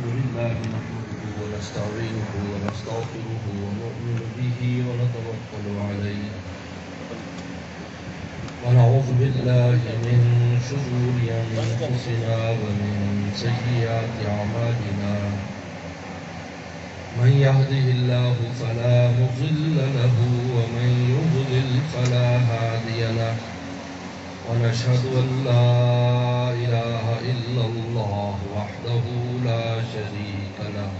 الحمد لله نحمده ونستعينه ونستغفره ونؤمن به ونتوكل عليه ونعوذ بالله من شرور أنفسنا ومن سيئات أعمالنا من يهده الله فلا مضل له ومن يضلل فلا هادي له ونشهد أن لا إله إلا الله وحده لا شريك له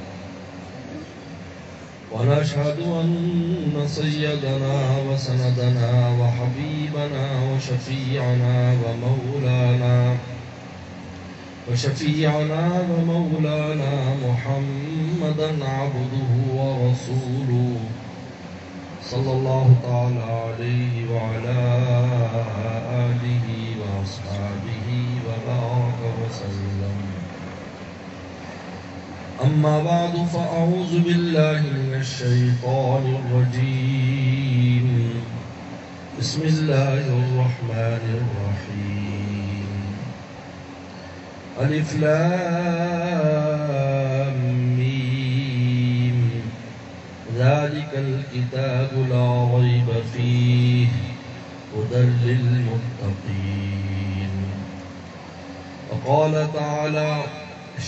ونشهد أن سيدنا وسندنا وحبيبنا وشفيعنا ومولانا محمدا عبده ورسوله صلى الله تعالى عليه وعلى آله وأصحابه وبارك وسلم. أما بعد فأعوذ بالله من الشيطان الرجيم. بسم الله الرحمن الرحيم. ألف لام ميم ذلك الكتاب لا ريب فيه هدى للمتقين. وقال تعالى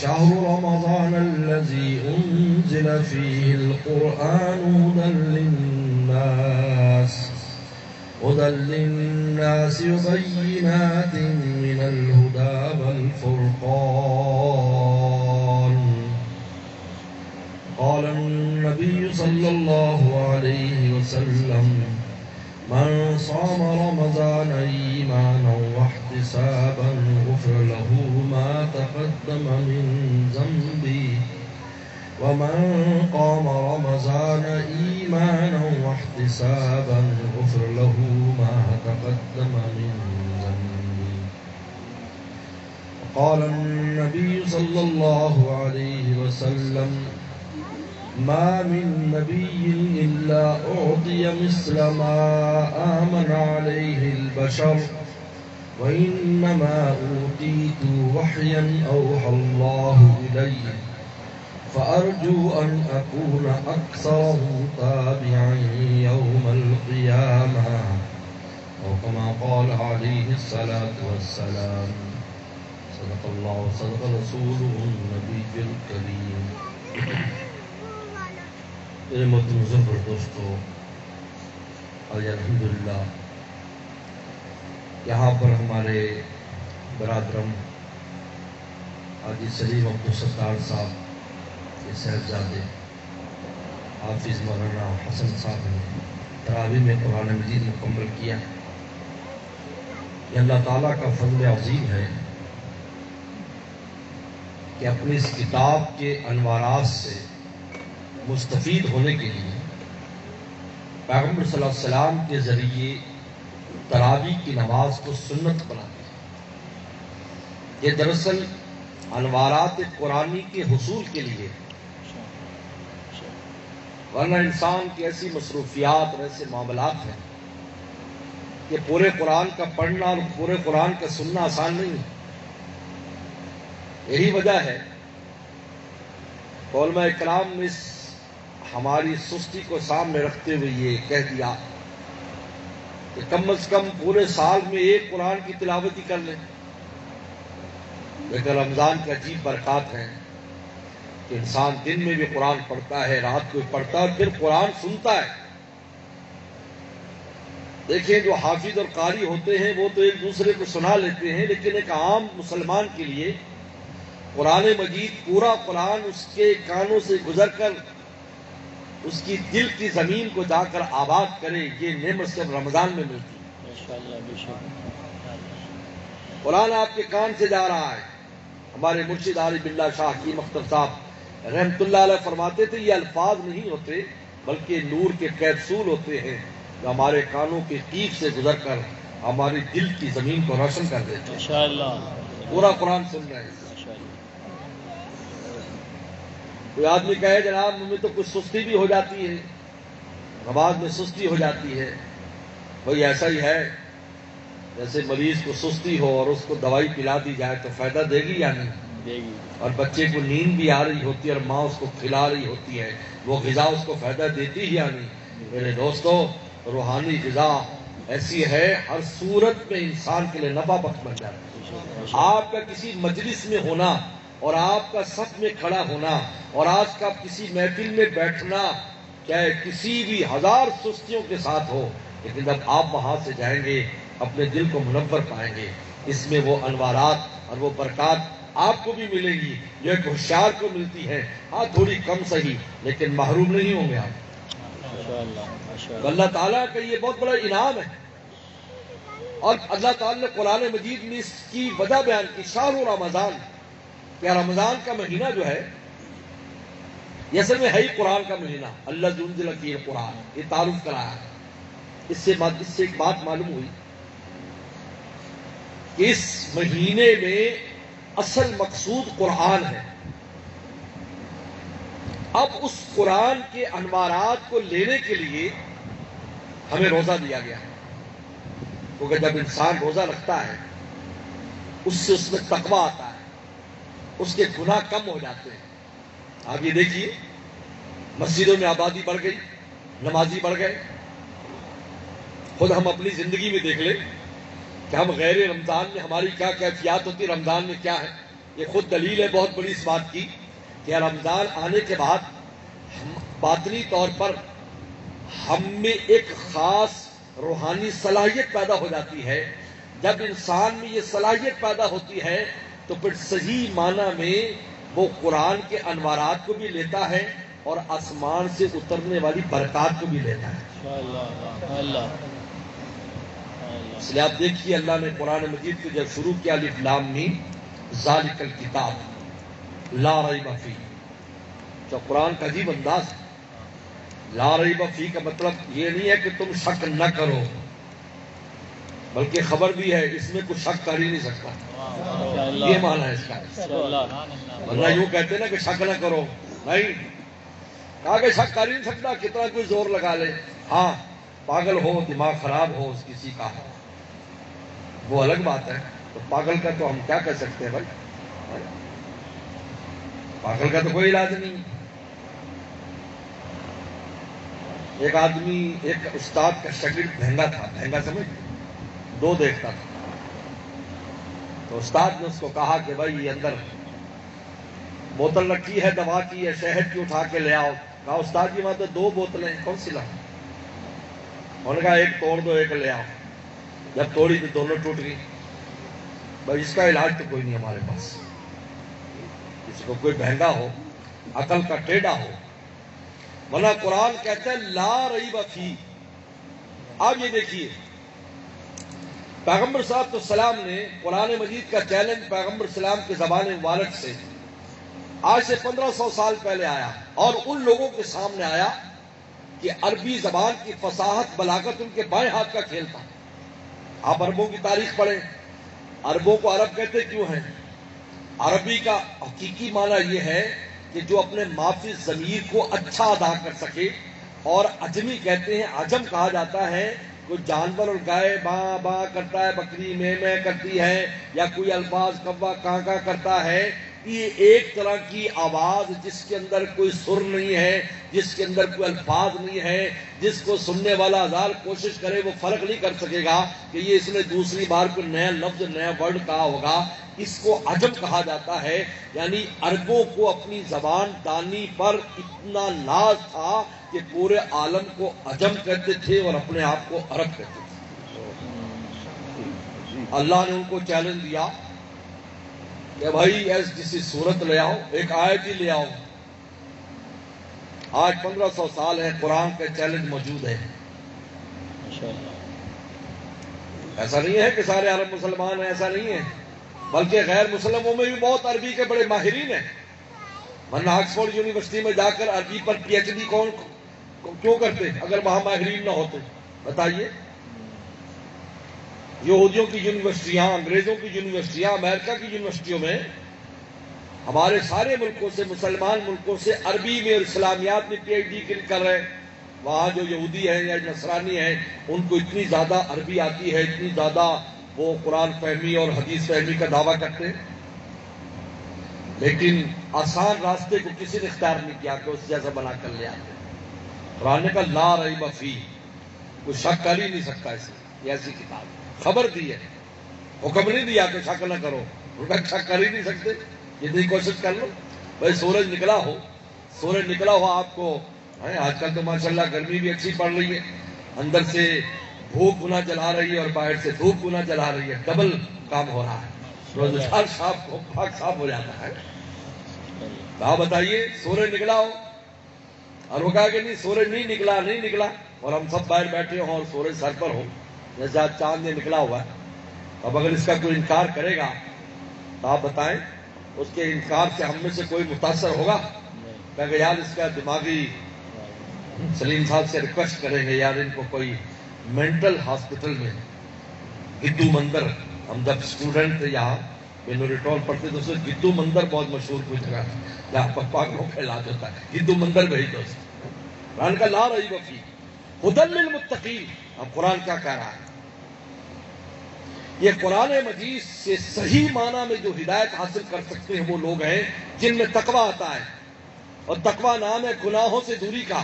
شهر رمضان الذي أنزل فيه القرآن هدى للناس وبينات من الهدى والفرقان. قال النبي صلى الله عليه وسلم من صام رمضان إيمانا واحتسابا غفر له ما تقدم من ذنبه ومن قام رمضان إيمانا واحتسابا غفر له ما تقدم من ذنبه. قال النبي صلى الله عليه وسلم ما من نبي إلا أعطي مثل ما آمن عليه البشر وإنما أوتيت وحيا أوحى الله إلي فأرجو أن أكون أكثرهم تابعا يوم القيامة أو كما قال عليه الصلاة والسلام. صدق الله وصدق رسوله النبي الكريم. میرے محترم مظفر دوستو، آج الحمدللہ یہاں پر ہمارے برادرم حاجی سلیم عبدالستار صاحب کے صاحبزادے حافظ مولانا حسن صاحب نے تراویح میں قرآن مجید مکمل کیا. یہ اللہ تعالیٰ کا فضل عظیم ہے کہ اپنی اس کتاب کے انوارات سے مستفید ہونے کے لیے پیغمبر صلی اللہ علیہ وسلم کے ذریعے تراویح کی نماز کو سنت بنا دیا. یہ دراصل انوارات قرآنی کے حصول کے لیے، ورنہ انسان کی ایسی مصروفیات اور ایسے معاملات ہیں کہ پورے قرآن کا پڑھنا اور پورے قرآن کا سننا آسان نہیں ہے. یہی وجہ ہے علماء کرام نے ہماری سستی کو سامنے رکھتے ہوئے یہ کہہ دیا کہ کم از کم پورے سال میں ایک قرآن کی تلاوت ہی کر لیں. لیکن رمضان کے عجیب برکات ہیں کہ انسان دن میں بھی قرآن پڑھتا ہے، رات کو بھی پڑھتا ہے اور پھر قرآن سنتا ہے. دیکھیں جو حافظ اور قاری ہوتے ہیں وہ تو ایک دوسرے کو سنا لیتے ہیں، لیکن ایک عام مسلمان کے لیے قرآن مجید، پورا قرآن اس کے کانوں سے گزر کر اس کی دل کی زمین کو جا کر آباد کرے، یہ نعمت صرف رمضان میں ملتی ہے. قرآن آپ کے کان سے جا رہا ہے. ہمارے مرشد عارف باللہ شاہ حکیم اختر صاحب رحمۃ اللہ علیہ فرماتے تھے یہ الفاظ نہیں ہوتے بلکہ نور کے کیپسول ہوتے ہیں جو ہمارے کانوں کے قیف سے گزر کر ہماری دل کی زمین کو روشن کر دیتے ہیں. پورا قرآن سن رہے ہیں. کوئی آدمی کہے جناب مجھے تو کچھ سستی بھی ہو جاتی ہے، نماز میں سستی ہو جاتی ہے. بھئی ایسا ہی ہے جیسے مریض کو سستی ہو اور اس کو دوائی پلا دی جائے تو فائدہ دے گی یا نہیں؟ اور بچے کو نیند بھی آ رہی ہوتی ہے اور ماں اس کو کھلا رہی ہوتی ہے، وہ غذا اس کو فائدہ دیتی ہی یا نہیں؟ میرے دوستو، روحانی غذا ایسی ہے ہر صورت میں انسان کے لیے نفع بخش بن جاتا ہے۔ آپ کا کسی مجلس میں ہونا اور آپ کا صف میں کھڑا ہونا اور آج کا کسی محفل میں بیٹھنا چاہے کسی بھی ہزار سستیوں کے ساتھ ہو، لیکن جب آپ وہاں سے جائیں گے اپنے دل کو منور پائیں گے، اس میں وہ انوارات اور وہ برکات آپ کو بھی ملے گی جو ایک ہوشیار کو ملتی ہے، ہاں تھوڑی کم صحیح لیکن محروم نہیں ہوں گے آپ۔ تو اللہ تعالیٰ کا یہ بہت بڑا انعام ہے، اور اللہ تعالیٰ نے قرآن مجید میں اس کی وجہ بیان کی، شہر رمضان، کہ رمضان کا مہینہ جو ہے یہ اصل میں ہے ہی قرآن کا مہینہ، اللہ انزل فیہ القرآن، یہ تعارف کرایا۔ اس سے ایک بات معلوم ہوئی کہ اس مہینے میں اصل مقصود قرآن ہے۔ اب اس قرآن کے انوارات کو لینے کے لیے ہمیں روزہ دیا گیا ہے، کیونکہ جب انسان روزہ رکھتا ہے اس میں تقویٰ آتا ہے، اس کے گناہ کم ہو جاتے ہیں۔ آپ یہ دیکھیے مسجدوں میں آبادی بڑھ گئی، نمازی بڑھ گئے۔ خود ہم اپنی زندگی میں دیکھ لیں کہ ہم غیر رمضان میں ہماری کیا کیفیات ہوتی، رمضان میں کیا ہے۔ یہ خود دلیل ہے بہت بڑی اس بات کی کہ رمضان آنے کے بعد باطنی طور پر ہم میں ایک خاص روحانی صلاحیت پیدا ہو جاتی ہے۔ جب انسان میں یہ صلاحیت پیدا ہوتی ہے تو پھر صحیح معنی میں وہ قرآن کے انوارات کو بھی لیتا ہے اور آسمان سے اترنے والی برکات کو بھی لیتا ہے۔ اس لیے آپ دیکھیے اللہ نے قرآن مجید کو جب شروع کیا الف لام میم ذالک الکتاب لا ریب فیہ، جو قرآن کا عجیب انداز ہے۔ لا ریب فیہ کا مطلب یہ نہیں ہے کہ تم شک نہ کرو، بلکہ خبر بھی ہے اس میں کچھ شک کر ہی نہیں سکتا، یہ معنی ہے اس کا۔ ورنہ یوں کہتے نا کہ شک نہ کرو، نہیں کہا کہ شک کر ہی نہیں سکتا، کتنا کوئی زور لگا لے۔ ہاں پاگل ہو، دماغ خراب ہو اس کسی کا، وہ الگ بات ہے۔ تو پاگل کا تو ہم کیا کہہ سکتے ہیں بھائی، پاگل کا تو کوئی علاج نہیں۔ ایک آدمی، ایک استاد کا شاگرد بھینگا تھا، بھینگا سمجھ، دو دیکھتا تھا۔ تو استاد نے اس کو کہا کہ بھائی یہ اندر بوتل رکھی ہے دوا کی ہے شہد کی، اٹھا کے لے آؤ۔ کہا استاد جی وہاں تو دو بوتلیں ہیں، کون سی لاؤں؟ انہوں نے کہا ایک توڑ دو ایک لے آؤ۔ جب توڑی تو دونوں ٹوٹ گئی۔ بھائی اس کا علاج تو کوئی نہیں ہمارے پاس، کسی کو کوئی بہنگا ہو، عقل کا ٹیڑھا ہو، ورنہ قرآن کہتا ہے لا ریب فیہ۔ آپ یہ دیکھیے پیغمبر صلی اللہ علیہ وسلم نے قرآن مجید کا چیلنج پیغمبر سلام کے زبان مبارک سے آج سے 1500 سال پہلے آیا، اور ان لوگوں کے سامنے آیا کہ عربی زبان کی فصاحت بلاغت ان کے بائیں ہاتھ کا کھیل تھا۔ آپ عربوں کی تاریخ پڑھیں، عربوں کو عرب کہتے کیوں ہیں؟ عربی کا حقیقی معنی یہ ہے کہ جو اپنے مافی ضمیر کو اچھا ادا کر سکے، اور عجمی کہتے ہیں، عجم کہا جاتا ہے کوئی جانور اور گائے باں باں کرتا ہے، بکری میں کرتی ہے، یا کوئی الفاظ کوا کاں کاں کرتا ہے، یہ ایک طرح کی آواز جس کے اندر کوئی سر نہیں ہے، جس کے اندر کوئی الفاظ نہیں ہے، جس کو سننے والا ہزار کوشش کرے وہ فرق نہیں کر سکے گا کہ یہ اس نے دوسری بار کوئی نیا لفظ نیا ورڈ کہا ہوگا، اس کو عجم کہا جاتا ہے۔ یعنی عربوں کو اپنی زبان دانی پر اتنا ناز تھا کہ پورے عالم کو عجم کہتے تھے اور اپنے آپ کو عرب کہتے تھے۔ اللہ نے ان کو چیلنج دیا کہ بھائی ایسی کسی صورت لے آؤ، ایک آیت ہی لے آؤ۔ آج 1500 سال ہے، قرآن کا چیلنج موجود ہے۔ ایسا نہیں ہے کہ سارے عرب مسلمان ہیں، ایسا نہیں ہے، بلکہ غیر مسلموں میں بھی بہت عربی کے بڑے ماہرین ہیں۔ ورنہ آکسفورڈ یونیورسٹی میں جا کر عربی پر پی ایچ ڈی کیوں کرتے اگر وہاں ماہرین نہ ہوتے؟ بتائیے۔ یہودیوں کی یونیورسٹیاں، انگریزوں کی یونیورسٹیاں، امریکہ کی یونیورسٹیوں میں ہمارے سارے ملکوں سے، مسلمان ملکوں سے عربی میں اور اسلامیات میں پی ایچ ڈی کر رہے ہیں۔ وہاں جو یہودی ہیں یا نصرانی ہیں ان کو اتنی زیادہ عربی آتی ہے، اتنی زیادہ وہ قرآن فہمی اور حدیث فہمی کا دعویٰ کرتے ہیں۔ لیکن آسان راستے کو کسی نے اختیار نہیں کیا کہ اس جیسا بنا کر لے آتے. قرآن کا لا ریب فیہ، کوئی شک کر ہی نہیں سکتا اس میں. یہ ایسی کتاب خبر دی ہے، حکم نہیں دیا کہ شک نہ کرو. شک کر ہی نہیں سکتے، جتنی کوشش کر لو. بھائی سورج نکلا ہو آپ کو. آج کل تو ماشاءاللہ گرمی بھی اچھی پڑ رہی ہے، اندر سے بھوک گنا جلا رہی ہے اور باہر سے دھوپ گنا جلا رہی ہے. ڈبل کام ہو رہا ہے. روزگار صاف ہو جاتا ہے. آپ بتائیے سورج نکلا ہو اور وہ کہا کہ نہیں سورج نہیں نکلا اور ہم سب باہر بیٹھے ہوں اور سورج سر پر ہو جیسے آج چاند نے نکلا ہوا ہے. اب اگر اس کا کوئی انکار کرے گا تو آپ بتائیں اس کے انکار سے ہم میں سے کوئی متاثر ہوگا؟ کہ یار اس کا دماغی سلیم صاحب سے ریکویسٹ کریں گے یار ان کو کوئی مینٹل ہاسپٹل میں. گدو مندر، ہم جب اسٹوڈنٹ تھے یہاں بینوریٹول پڑھتے تو اسے گدو مندر بہت مشہور کوئی جگہ جہاں پاکوں کا علاج ہوتا ہے. گدو مندر بھیج دو. قرآن کا لا ریب فیہ ھدی للمتقین. اب قرآن کیا کہہ رہا ہے؟ یہ قرآن مجید سے صحیح معنی میں جو ہدایت حاصل کر سکتے ہیں وہ لوگ ہیں جن میں تقوی آتا ہے. اور تقوی نام ہے گناہوں سے دوری کا.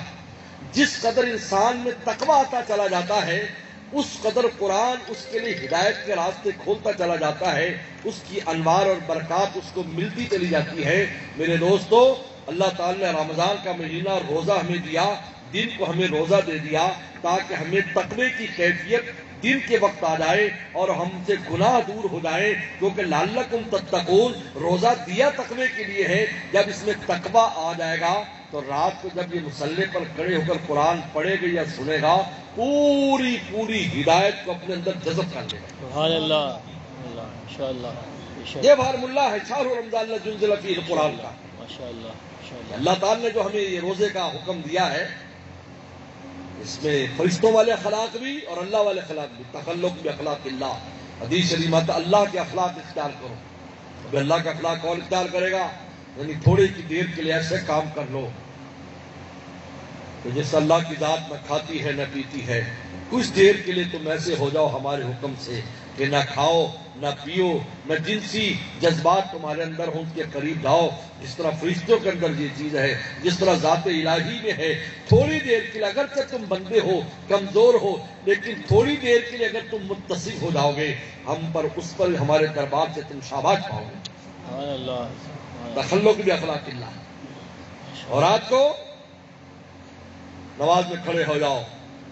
جس قدر انسان میں تقوی آتا چلا جاتا ہے اس قدر قرآن اس کے لیے ہدایت کے راستے کھولتا چلا جاتا ہے. اس کی انوار اور برکات اس کو ملتی چلی جاتی ہے. میرے دوستو، اللہ تعالی نے رمضان کا مہینہ اور روزہ ہمیں دیا، دن کو ہمیں روزہ دے دیا تاکہ ہمیں تقوی کی کیفیت دن کے وقت آ جائے اور ہم سے گناہ دور ہو جائے. کیونکہ لعلکم تتقون روزہ دیا تقوی کے لیے ہے. جب اس میں تقوی آ جائے گا تو رات کو جب یہ مصلی پر کھڑے ہو کر قرآن پڑھے گا یا سنے گا پوری ہدایت کو اپنے اندر جذب کر لے گا. سبحان اللہ، ماشاءاللہ. یہ فارمولہ ہے شہر رمضان الذی انزل فیہ القرآن کا. ماشاءاللہ. اللہ تعالی نے جو ہمیں یہ روزے کا حکم دیا ہے اس میں فرشتوں والے اخلاق بھی اور اللہ والے اخلاق بھی. تخلق باخلاق اللہ. حدیث شریف میں اللہ کے اخلاق اختیار کرو. اب اللہ کا اخلاق کون اختیار کرے گا؟ یعنی تھوڑی کی دیر کے لیے ایسے کام کر لو کہ جس اللہ کی ذات نہ کھاتی ہے نہ پیتی ہے. کچھ دیر کے لیے تم ایسے ہو جاؤ ہمارے حکم سے کہ نہ کھاؤ نہ پیو نہ جنسی جذبات تمہارے اندر ہوں ان کے قریب لاؤ. جس طرح فرشتوں کے اندر یہ چیز ہے، جس طرح ذات الہی میں ہے. تھوڑی دیر کے لیے اگرچہ تم بندے ہو کمزور ہو لیکن تھوڑی دیر کے لیے اگر تم متصف ہو جاؤ گے ہم پر اس پر ہمارے دربار سے تم شاباش پاؤ گے. سبحان اللہ. تخلق باخلاق اللہ. اور رات کو نماز میں کھڑے ہو جاؤ،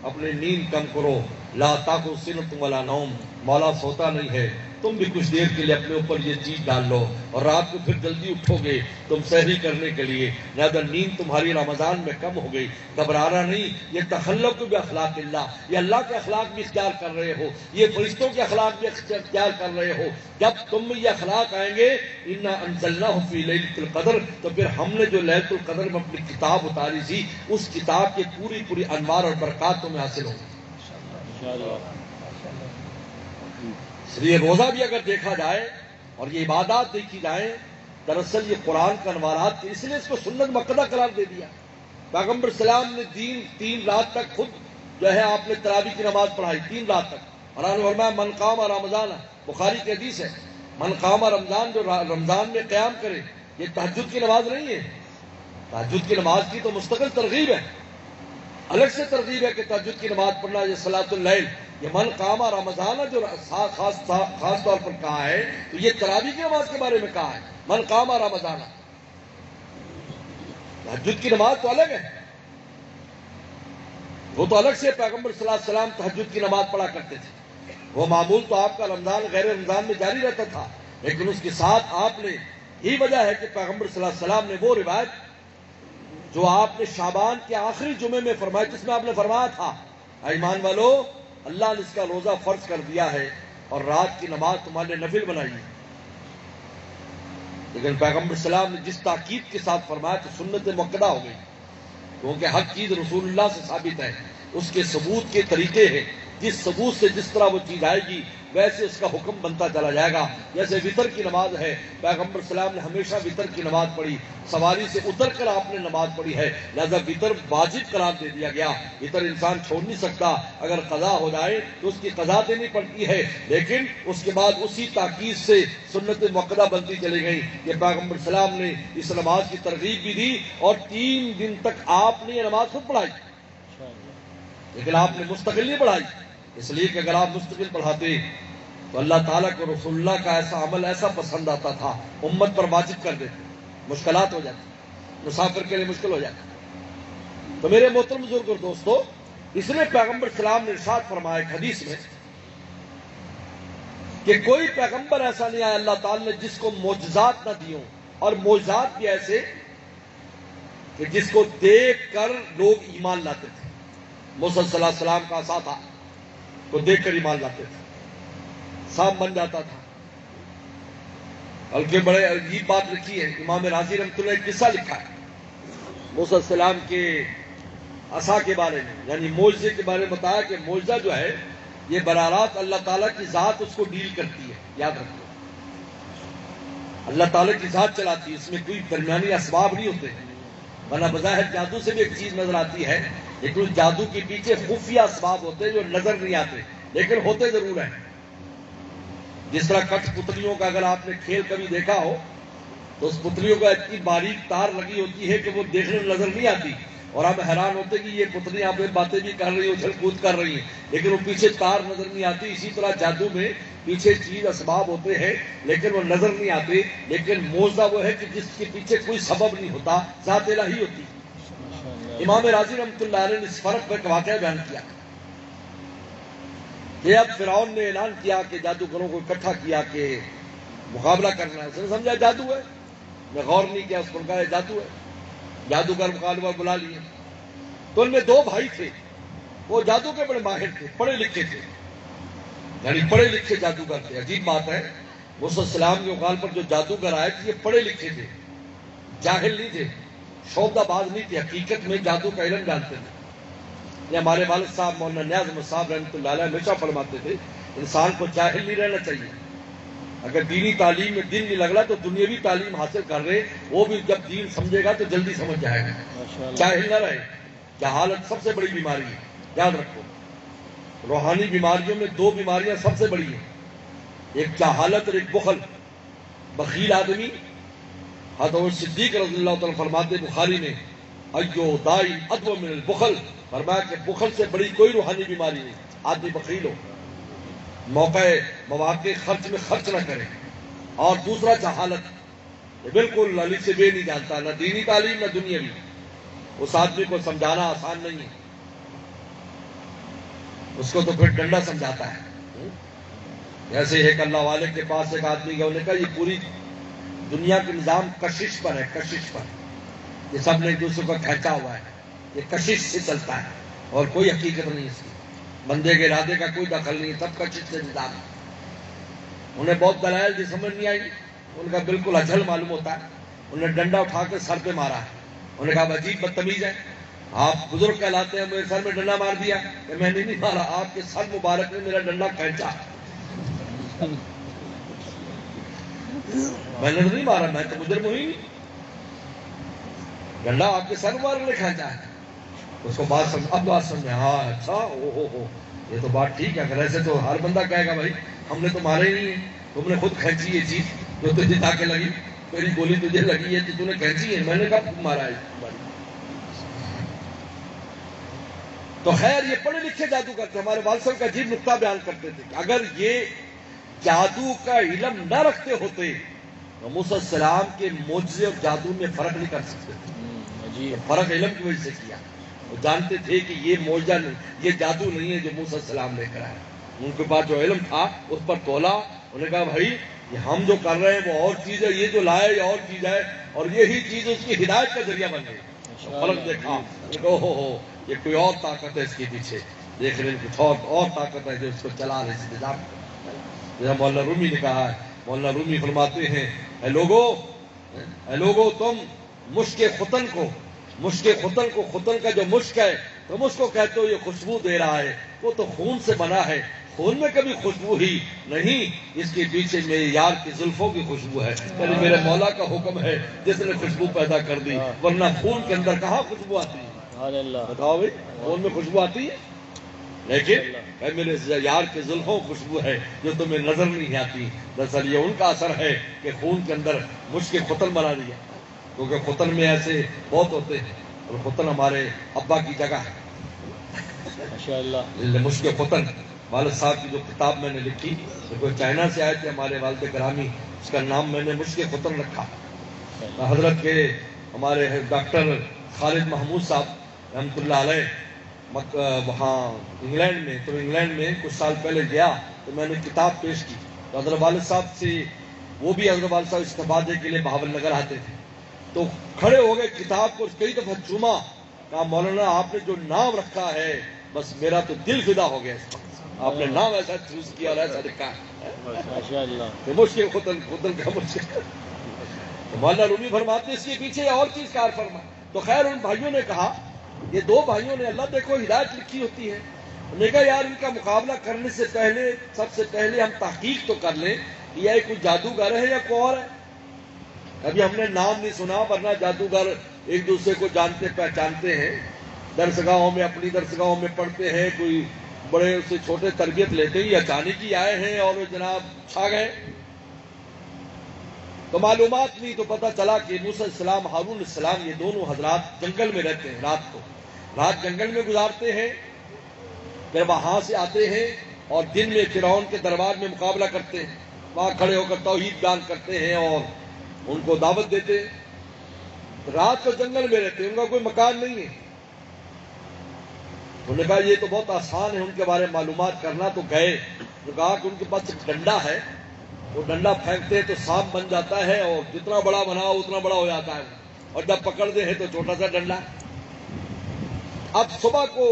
اپنی نیند کم کرو. لا تاخذ سنۃ ولا نوم. مولا سوتا نہیں ہے. تم بھی کچھ دیر کے لیے اپنے اوپر یہ چیز ڈال لو اور رات کو پھر جلدی اٹھو گے تم سحری کرنے کے لیے. لہٰذا نیند تمہاری رمضان میں کم ہو گئی. گھبرانا نہیں. یہ تخلق باخلاق اللہ. یہ اللہ کے اخلاق بھی اختیار کر رہے ہو، یہ فرشتوں کے اخلاق بھی اختیار کر رہے ہو. جب تم میں یہ اخلاق آئیں گے انا انزلناہ فی لیلۃ القدر، تو پھر ہم نے جو لیلۃ القدر میں اپنی کتاب اتاری تھی اس کتاب کے پوری انوار اور برکات تمہیں حاصل ہوں گی. اس لیے روزہ بھی اگر دیکھا جائے اور یہ عبادات دیکھی جائیں دراصل یہ قرآن کا انوارات تھے. اس لیے اس کو سنت مؤکدہ قرار دے دیا. پیغمبر السلام نے دین 3 رات تک خود جو ہے آپ نے تراویح کی نماز پڑھائی 3 رات تک. قرآن فرمایا من قام رمضان، بخاری کی حدیث ہے، من قام رمضان جو رمضان میں قیام کرے. یہ تہجد کی نماز نہیں ہے. تہجد کی نماز کی تو مستقل ترغیب ہے، الگ سے ترغیب ہے کہ تہجد کی نماز پڑھنا. یہ صلاۃ اللیل، یہ من قام رمضان جو خاص طور پر کہا ہے تو یہ تراویح کی نماز کے بارے میں کہا ہے. من قام رمضان، تہجد کی نماز تو الگ ہے، وہ تو الگ سے. پیغمبر صلی اللہ علیہ وسلم تہجد کی نماز پڑھا کرتے تھے. وہ معمول تو آپ کا رمضان غیر رمضان میں جاری رہتا تھا، لیکن اس کے ساتھ آپ نے یہی وجہ ہے کہ پیغمبر صلی اللہ علیہ وسلم نے وہ روایت جو آپ نے شعبان کے آخری جمعے میں فرمائی جس میں آپ نے فرمایا تھا ایمان والو اللہ نے اس کا روزہ فرض کر دیا ہے اور رات کی نماز تمہارے نفل بنائی ہے. لیکن پیغمبر صلی اللہ علیہ وسلم نے جس تاکید کے ساتھ فرمایا تو سنت مؤکدہ ہو گئی، کیونکہ ہر چیز رسول اللہ سے ثابت ہے. اس کے ثبوت کے طریقے ہیں، جس ثبوت سے جس طرح وہ چیز آئے گی ویسے اس کا حکم بنتا چلا جائے گا. جیسے وطر کی نماز ہے، پیغمبر السلام نے ہمیشہ وطر کی نماز پڑھی، سواری سے اتر کر آپ نے نماز پڑھی ہے، لہذا وطر واجب قرار دے دیا گیا. وطر انسان چھوڑ نہیں سکتا، اگر قضا ہو جائے تو اس کی قضا دینی پڑتی ہے، لیکن اس کے بعد اسی تاکید سے سنت مؤکدہ بنتی چلی گئی کہ پیغمبر السلام نے اس نماز کی ترغیب بھی دی اور 3 دن تک آپ نے یہ نماز خود پڑھائی، لیکن آپ نے مستقل نہیں پڑھائی، اس لیے کہ اگر آپ مستقل پڑھاتے تو اللہ تعالیٰ کو رسول اللہ کا ایسا عمل ایسا پسند آتا تھا، امت پر واجب کر دیتے، مشکلات ہو جاتی، مسافر کے لیے مشکل ہو جاتی. تو میرے محترم بزرگ اور دوستو، اس لیے پیغمبر السلام نے ارشاد فرمایا ایک حدیث میں کہ کوئی پیغمبر ایسا نہیں آیا اللہ تعالیٰ نے جس کو معجزات نہ دیوں، اور معجزات بھی ایسے کہ جس کو دیکھ کر لوگ ایمان لاتے تھے. موسیٰ صلی اللہ علیہ وسلم کا عصا تھا تو دیکھ کر ایمان لاتے تھے، سانپ بن جاتا تھا. بلکہ بڑے عجیب بات لکھی ہے، امام راضی رحمۃ اللہ نے قصہ لکھا ہے موسیٰ علیہ السلام کے عصا کے بارے میں، یعنی معجزے کے بارے میں بتایا کہ معجزہ جو ہے یہ براہ راست اللہ تعالیٰ کی ذات اس کو ڈیل کرتی ہے. یاد رکھو، اللہ تعالیٰ کی ذات چلاتی ہے، اس میں کوئی درمیانی اسباب نہیں ہوتے ہیں. ورنہ بظاہر جادو سے بھی ایک چیز نظر آتی ہے، لیکن اس جادو کے پیچھے خفیہ اسباب ہوتے ہیں جو نظر نہیں آتے لیکن ہوتے ضرور ہیں. جس طرح کٹ پتلیوں کا اگر آپ نے کھیل کبھی دیکھا ہو تو اس پتلیوں کا اتنی باریک تار لگی ہوتی ہے کہ وہ دیکھنے میں نظر نہیں آتی، اور ہم حیران ہوتے کہ یہ پتلیاں پہ باتیں بھی کر رہی ہیں، اچھل کود کر رہی ہیں، لیکن وہ پیچھے تار نظر نہیں آتی. اسی طرح جادو میں پیچھے چیز اسباب ہوتے ہیں لیکن وہ نظر نہیں آتے، لیکن معجزہ وہ ہے کہ جس کے پیچھے کوئی سبب نہیں ہوتا، ذات الہی ہوتی. امام راضی رحمۃ اللہ علیہ نے اس فرق پر ایک واقعہ بیان کیا کہ اب فرعون نے اعلان کیا کہ جادوگروں کو اکٹھا کیا کہ مقابلہ کرنا ہے. اس نے سمجھا جادو ہے، میں غور نہیں کیا، اس کو کہا جادو ہے، جادوگر مقابلہ بلا لیے. تو ان میں 2 بھائی تھے، وہ جادو کے بڑے ماہر تھے، پڑھے لکھے تھے، یعنی پڑھے لکھے جادوگر تھے. عجیب بات ہے، موسیٰ السلام کے اوقال پر جو جادوگر آئے تھے یہ پڑھے لکھے تھے، جاہل نہیں تھے، شعبدہ باز نہیں تھے، حقیقت میں جادو کا علم جانتے تھے. یہ ہمارے والد صاحب مولانا نیاز احمد صاحب رحمۃ اللہ علیہ ہمیشہ فرماتے تھے انسان کو جاہل نہیں رہنا چاہیے. اگر دینی تعلیم میں دن نہیں لگ رہا تو دنیاوی تعلیم حاصل کر رہے، وہ بھی جب دین سمجھے گا تو جلدی سمجھ جائے گا. جاہل نہ رہے. جہالت سب سے بڑی بیماری ہے، یاد رکھو. روحانی بیماریوں میں 2 بیماریاں سب سے بڑی ہیں، ایک جہالت اور ایک بخل. بخیل آدمی، حضرت صدیق رضی اللہ تعالیٰ فرماتے بخاری میں، ایو دائی ادو من البخل، فرمایا کہ بخل سے بڑی کوئی روحانی بیماری نہیں. آدمی بخیل ہو، مواقع خرچ میں خرچ نہ کرے. اور دوسرا جہالت، یہ بالکل علی سے بے نہیں جانتا، نہ دینی تعلیم نہ دنیاوی. اس آدمی کو سمجھانا آسان نہیں ہے، اس کو تو پھر ڈنڈا سمجھاتا ہے. جیسے ایک اللہ والے کے پاس ایک آدمی گیا، انہوں نے کہا یہ پوری دنیا کے نظام کشش پر ہے، کشش پر. یہ سب نے ایک دوسرے کو کھینچا ہوا ہے، یہ کشش سے چلتا ہے اور کوئی حقیقت نہیں اس کی. بندے کے ارادے کا کوئی دخل نہیں، سب کشش سے نظام ہے. انہیں بہت دلائل دی سمجھ نہیں آئی، ان کا بالکل اجھل معلوم ہوتا ہے. انہیں ڈنڈا اٹھا کے سر پہ مارا ہے. انہوں نے کہا عجیب بدتمیز ہے، آپ بزرگ کہلاتے ہیں، میرے سر میں ڈنڈا مار دیا. کہ میں نے نہیں مارا، آپ کے سر مبارک نے میرا ڈنڈا کھینچا. میں نے نہیں مارا، میں تو مجرم ہوئی نہیں، ڈنڈا آپ کے سر مبارک نے کھینچا ہے. اس کو بات سمجھ، اب بات سمجھے. ہاں اچھا، او یہ تو بات ٹھیک ہے. اگر ایسے تو ہر بندہ کہے گا بھائی ہم نے تو مارے ہی نہیں ہے، تم نے خود کھینچی یہ چیز جو تجھے جا کے لگی، میری گولی تجھے لگی ہے تو تم نے کھینچی ہے، میں نے کب مارا ہے. تو خیر یہ پڑھے لکھے جادو کرتے. ہمارے والد صاحب کا عجیب نقطہ بیان کرتے تھے کہ اگر یہ جادو کا علم نہ رکھتے ہوتے تو موسیٰ السلام کے معجزے اور جادو میں فرق نہیں کر سکتے تھے. فرق علم کی وجہ سے کیا. وہ جانتے تھے کہ یہ معجزہ نہیں، یہ جادو نہیں ہے جو موسیٰ السلام لے کر آئے. ان کے پاس جو علم تھا اس پر تولا. انہوں نے کہا بھائی یہ ہم جو کر رہے ہیں وہ اور چیز ہے، یہ جو لائے یہ اور چیز ہے، اور یہی چیز اس کی ہدایت کا ذریعہ بن گئی. فرق دیکھا، ہو یہ کوئی اور طاقت ہے اس کے پیچھے. دیکھ رہے کچھ اور طاقت ہے جو اس کو چلا رہے اس نظام کو. جیسا مولانا رومی نے کہا ہے، مولانا رومی فرماتے ہیں اے لوگو تم مشک ختن کو خطن کا جو مشک ہے تم اس کو کہتے ہو یہ خوشبو دے رہا ہے، وہ تو خون سے بنا ہے. خون میں کبھی خوشبو ہی نہیں، اس کے پیچھے میرے یار کی زلفوں کی خوشبو ہے، یعنی میرے مولا کا حکم ہے جس نے خوشبو پیدا کر دی، ورنہ خون کے اندر کہاں خوشبو آتی ہے؟ بتاؤ بھائی، خون میں خوشبو آتی ہے؟ لیکن اے میرے یار کے زلفوں خوشبو ہے جو تمہیں نظر نہیں آتی، دراصل یہ ان کا اثر ہے کہ خون کے اندر مشک ختن بنا دیا، کیونکہ ختن میں ایسے بہت ہوتے ہیں، اور ختن ہمارے ابا کی جگہ ہے ماشاءاللہ۔ مشک ختن والد صاحب کی جو کتاب میں نے لکھی، جو چائنا سے آئے تھے ہمارے والد گرامی، اس کا نام میں نے مشک ختن رکھا۔ حضرت کے ہمارے ڈاکٹر خالد محمود صاحب رحمۃ اللہ علیہ وہاں انگلینڈ میں، تو انگلینڈ میں کچھ سال پہلے گیا تو میں نے کتاب پیش کی، تو حضرت والد صاحب سے، وہ بھی حضرت والد صاحب استفادے کے لیے بہاول نگر آتے تھے، تو کھڑے ہو گئے، کتاب کو کئی دفعہ چوما، کہا مولانا آپ نے جو نام رکھا ہے بس میرا تو دل فدا ہو گیا، اس پر آپ نے نام ایسا چوز کیا اور ایسا لکھا ہے، ماشاءاللہ۔ مشکل خدن کا مشکل۔ تو مولانا رومی فرماتے اس کے پیچھے اور چیز کار فرما۔ تو خیر ان بھائیوں نے کہا، یہ دو بھائیوں نے، اللہ دیکھو ہدایت لکھی ہوتی ہے، انہوں نے کہا یار ان کا مقابلہ کرنے سے پہلے سب سے پہلے ہم تحقیق تو کر لیں یہ کوئی جادوگر ہے یا کوئی اور ہے۔ ابھی ہم نے نام نہیں سنا، ورنہ جادوگر ایک دوسرے کو جانتے پہچانتے ہیں، درسگاہوں میں، اپنی درسگاہوں میں پڑھتے ہیں، کوئی بڑے اس سے چھوٹے تربیت لیتے ہی اچانک ہی آئے ہیں اور جناب چھا گئے، تو معلومات نہیں، تو پتہ چلا کہ موسیٰ السلام، ہارون السلام، یہ دونوں حضرات جنگل میں رہتے ہیں، رات جنگل میں گزارتے ہیں، پھر وہاں سے آتے ہیں اور دن میں فرعون کے دربار میں مقابلہ کرتے ہیں، وہاں کھڑے ہو کر توحید بیان کرتے ہیں اور ان کو دعوت دیتے ہیں، رات کو جنگل میں رہتے ہیں، ان کا کوئی مکان نہیں ہے۔ انہوں نے کہا یہ تو بہت آسان ہے ان کے بارے میں معلومات کرنا، تو گئے، تو کہا کہ ان کے پاس ایک ڈنڈا ہے، وہ ڈنڈا پھینکتے ہیں تو سانپ بن جاتا ہے، اور جتنا بڑا بناؤ اتنا بڑا ہو جاتا ہے، اور جب پکڑتے ہیں تو چھوٹا سا ڈنڈا۔ اب صبح کو،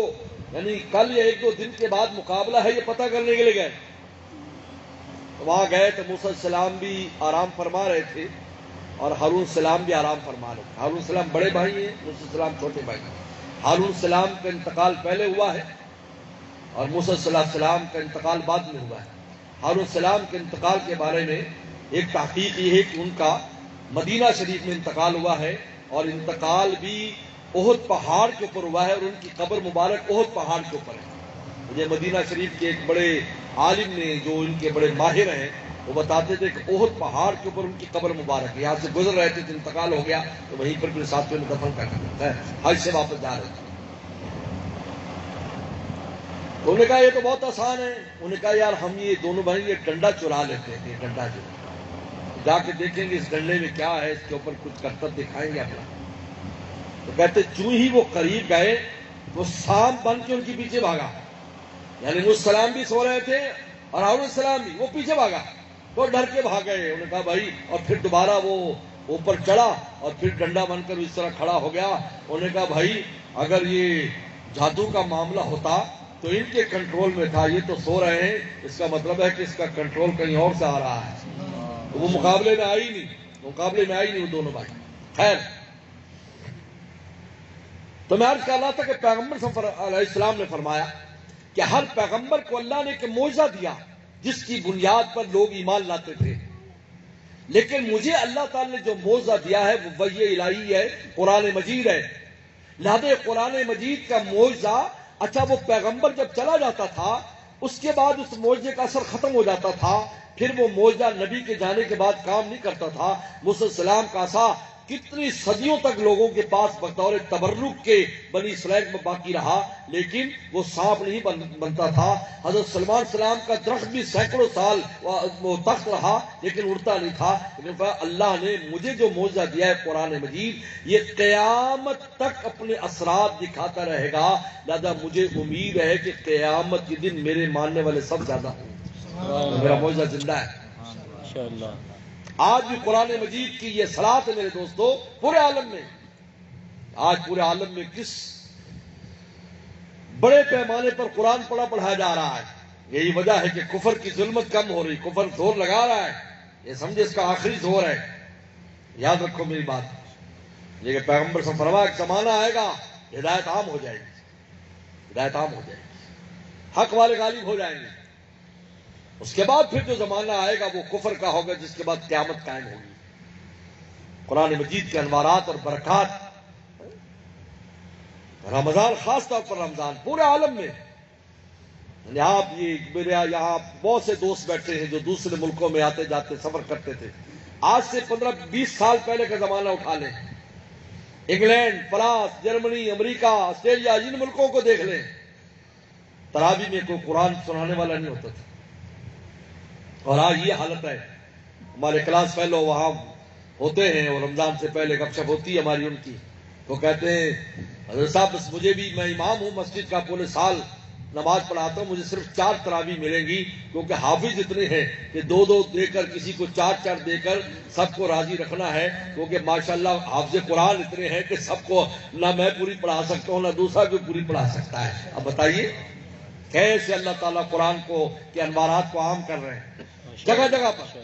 یعنی کل یا ایک دو دن کے بعد مقابلہ ہے، یہ پتہ کرنے کے لیے گئے، تو وہاں گئے تو موسیٰ السلام بھی آرام فرما رہے تھے اور ہارون السلام بھی آرام فرما رہے تھے۔ ہارون السلام بڑے بھائی ہیں، موسیٰ السلام چھوٹے بھائی ہیں۔ ہارون السلام کا انتقال پہلے ہوا ہے اور موسیٰ السلام کا انتقال بعد میں ہوا ہے۔ ہارون السلام کے انتقال کے بارے میں ایک تحقیق یہ ہے کہ ان کا مدینہ شریف میں انتقال ہوا ہے، اور انتقال بھی احد پہاڑ کے اوپر ہوا ہے، اور ان کی قبر مبارک احد پہاڑ کے اوپر ہے۔ مجھے مدینہ شریف کے ایک بڑے عالم نے، جو ان کے بڑے ماہر ہیں، وہ بتاتے تھے کہ احد پہاڑ کے اوپر ان کی قبر مبارک ہے، یہاں سے گزر رہے تھے تو انتقال ہو گیا، تو وہیں پر پھر ساتھیوں نے دفن کر دیا، حج سے واپس جا رہے تھے۔ انہوں نے کہا یہ تو بہت آسان ہے، انہوں نے کہا یار ہم یہ دونوں بھائی یہ ڈنڈا چرا لیتے ہیں، یہ ڈنڈا جو جا کے دیکھیں گے اس ڈنڈے میں کیا ہے، اس کے اوپر کچھ کرتب دکھائیں گے اپنا۔ تو کہتے چوں ہی وہ قریب گئے وہ سانپ بن کے ان کے پیچھے بھاگا، یعنی وہ السلام بھی سو رہے تھے اور ہارون السلام بھی، وہ پیچھے بھاگا، وہ ڈر کے بھاگ گئے۔ انہوں نے کہا بھائی، اور پھر دوبارہ وہ اوپر چڑھا اور پھر ڈنڈا بن کر اس طرح کھڑا ہو گیا۔ انہوں نے کہا بھائی اگر یہ جادو کا معاملہ ہوتا تو ان کے کنٹرول میں تھا، یہ تو سو رہے ہیں، اس کا مطلب ہے کہ اس کا کنٹرول کہیں اور سے آ رہا ہے، تو وہ مقابلے میں آئی نہیں وہ دونوں بھائی۔ خیر، تو میں عرض کر رہا تھا کہ پیغمبر صلی اللہ علیہ السلام نے فرمایا کہ ہر پیغمبر کو اللہ نے ایک معجزہ دیا جس کی بنیاد پر لوگ ایمان لاتے تھے، لیکن مجھے اللہ تعالی نے جو معجزہ دیا ہے وہ وحی الہی ہے، قرآن مجید ہے۔ لہذا قرآن مجید کا معجزہ، اچھا وہ پیغمبر جب چلا جاتا تھا اس کے بعد اس معجزے کا اثر ختم ہو جاتا تھا، پھر وہ معجزہ نبی کے جانے کے بعد کام نہیں کرتا تھا۔ موسیٰ السلام کا عصا کتنی صدیوں تک لوگوں کے پاس بطور تبرک کے بنی اسرائیل میں باقی رہا، لیکن وہ سانپ نہیں بنتا تھا۔ حضرت سلمان السلام کا درخت بھی سینکڑوں سال وہ تخت رہا لیکن اڑتا نہیں تھا، لیکن اللہ نے مجھے جو معجزہ دیا ہے قرآن مجید، یہ قیامت تک اپنے اثرات دکھاتا رہے گا، لہذا مجھے امید ہے کہ قیامت کے دن میرے ماننے والے سب زیادہ ہوں، میرا معجزہ زندہ ہے۔ ماشاءاللہ۔ آج بھی قرآن مجید کی یہ صلاح ہے میرے دوستو، پورے عالم میں، آج پورے عالم میں کس بڑے پیمانے پر قرآن پڑھایا جا رہا ہے، یہی وجہ ہے کہ کفر کی ظلمت کم ہو رہی، کفر زور لگا رہا ہے، یہ سمجھے اس کا آخری زور ہے۔ یاد رکھو میری بات، یہ کہ پیغمبر سے فرمایا ایک زمانہ آئے گا ہدایت عام ہو جائے گی، ہدایت عام ہو جائے گی، حق والے غالب ہو جائیں گے، اس کے بعد پھر جو زمانہ آئے گا وہ کفر کا ہوگا، جس کے بعد قیامت قائم ہوگی۔ قرآن مجید کے انوارات اور برکات، رمضان خاص طور پر رمضان پورے عالم میں، آپ یہ میرے یہاں بہت سے دوست بیٹھے ہیں جو دوسرے ملکوں میں آتے جاتے سفر کرتے تھے، آج سے 15-20 سال پہلے کا زمانہ اٹھا لیں، انگلینڈ، فرانس، جرمنی، امریکہ، آسٹریلیا، ان ملکوں کو دیکھ لیں، تراویح میں کوئی قرآن سنانے والا نہیں ہوتا تھا، اور آج یہ حالت ہے۔ ہمارے کلاس فیلو وہاں ہوتے ہیں اور رمضان سے پہلے گپ شپ ہوتی ہے ہماری ان کی، تو کہتے ہیں حضرت صاحب بس مجھے بھی، میں امام ہوں مسجد کا، پورے سال نماز پڑھاتا ہوں، مجھے صرف 4 تراویح ملیں گی، کیونکہ حافظ اتنے ہیں کہ 2 دے کر، کسی کو 4 دے کر سب کو راضی رکھنا ہے، کیونکہ ماشاءاللہ حافظ قرآن اتنے ہیں کہ سب کو نہ میں پوری پڑھا سکتا ہوں نہ دوسرا کوئی پوری پڑھا سکتا ہے۔ اب بتائیے کیسے اللہ تعالیٰ قرآن کو کے انوارات کو عام کر رہے ہیں جگہ جگہ پر۔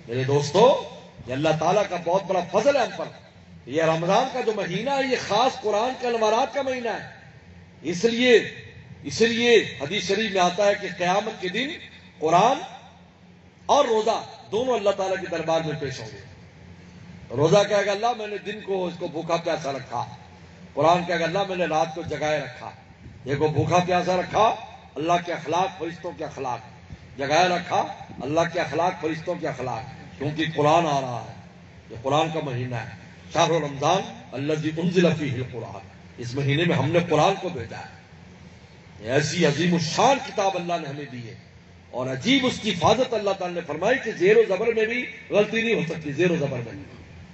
میرے دوستو، یہ اللہ تعالیٰ کا بہت بڑا فضل ہے ہم پر۔ یہ رمضان کا جو مہینہ ہے یہ خاص قرآن کے انوارات کا مہینہ ہے، اس لیے حدیث شریف میں آتا ہے کہ قیامت کے دن قرآن اور روزہ دونوں اللہ تعالیٰ کے دربار میں پیش ہوں گے۔ روزہ کہے گا اللہ میں نے دن کو اس کو بھوکا پیاسا رکھا، قرآن کہے گا اللہ میں نے رات کو جگائے رکھا۔ یہ کو بھوکا پیاسا رکھا، اللہ کے اخلاق فرشتوں کے اخلاق، جگائے رکھا اللہ کے اخلاق فرشتوں کے اخلاق، کیونکہ قرآن آ رہا ہے، یہ قرآن کا مہینہ ہے۔ شہر رمضان الذی انزل فیہ القرآن، اس مہینے میں ہم نے قرآن کو بھیجا ہے۔ ایسی عظیم الشان کتاب اللہ نے ہمیں دی ہے، اور عجیب اس کی حفاظت اللہ تعالیٰ نے فرمائی کہ زیر و زبر میں بھی غلطی نہیں ہو سکتی، زیر و زبر میں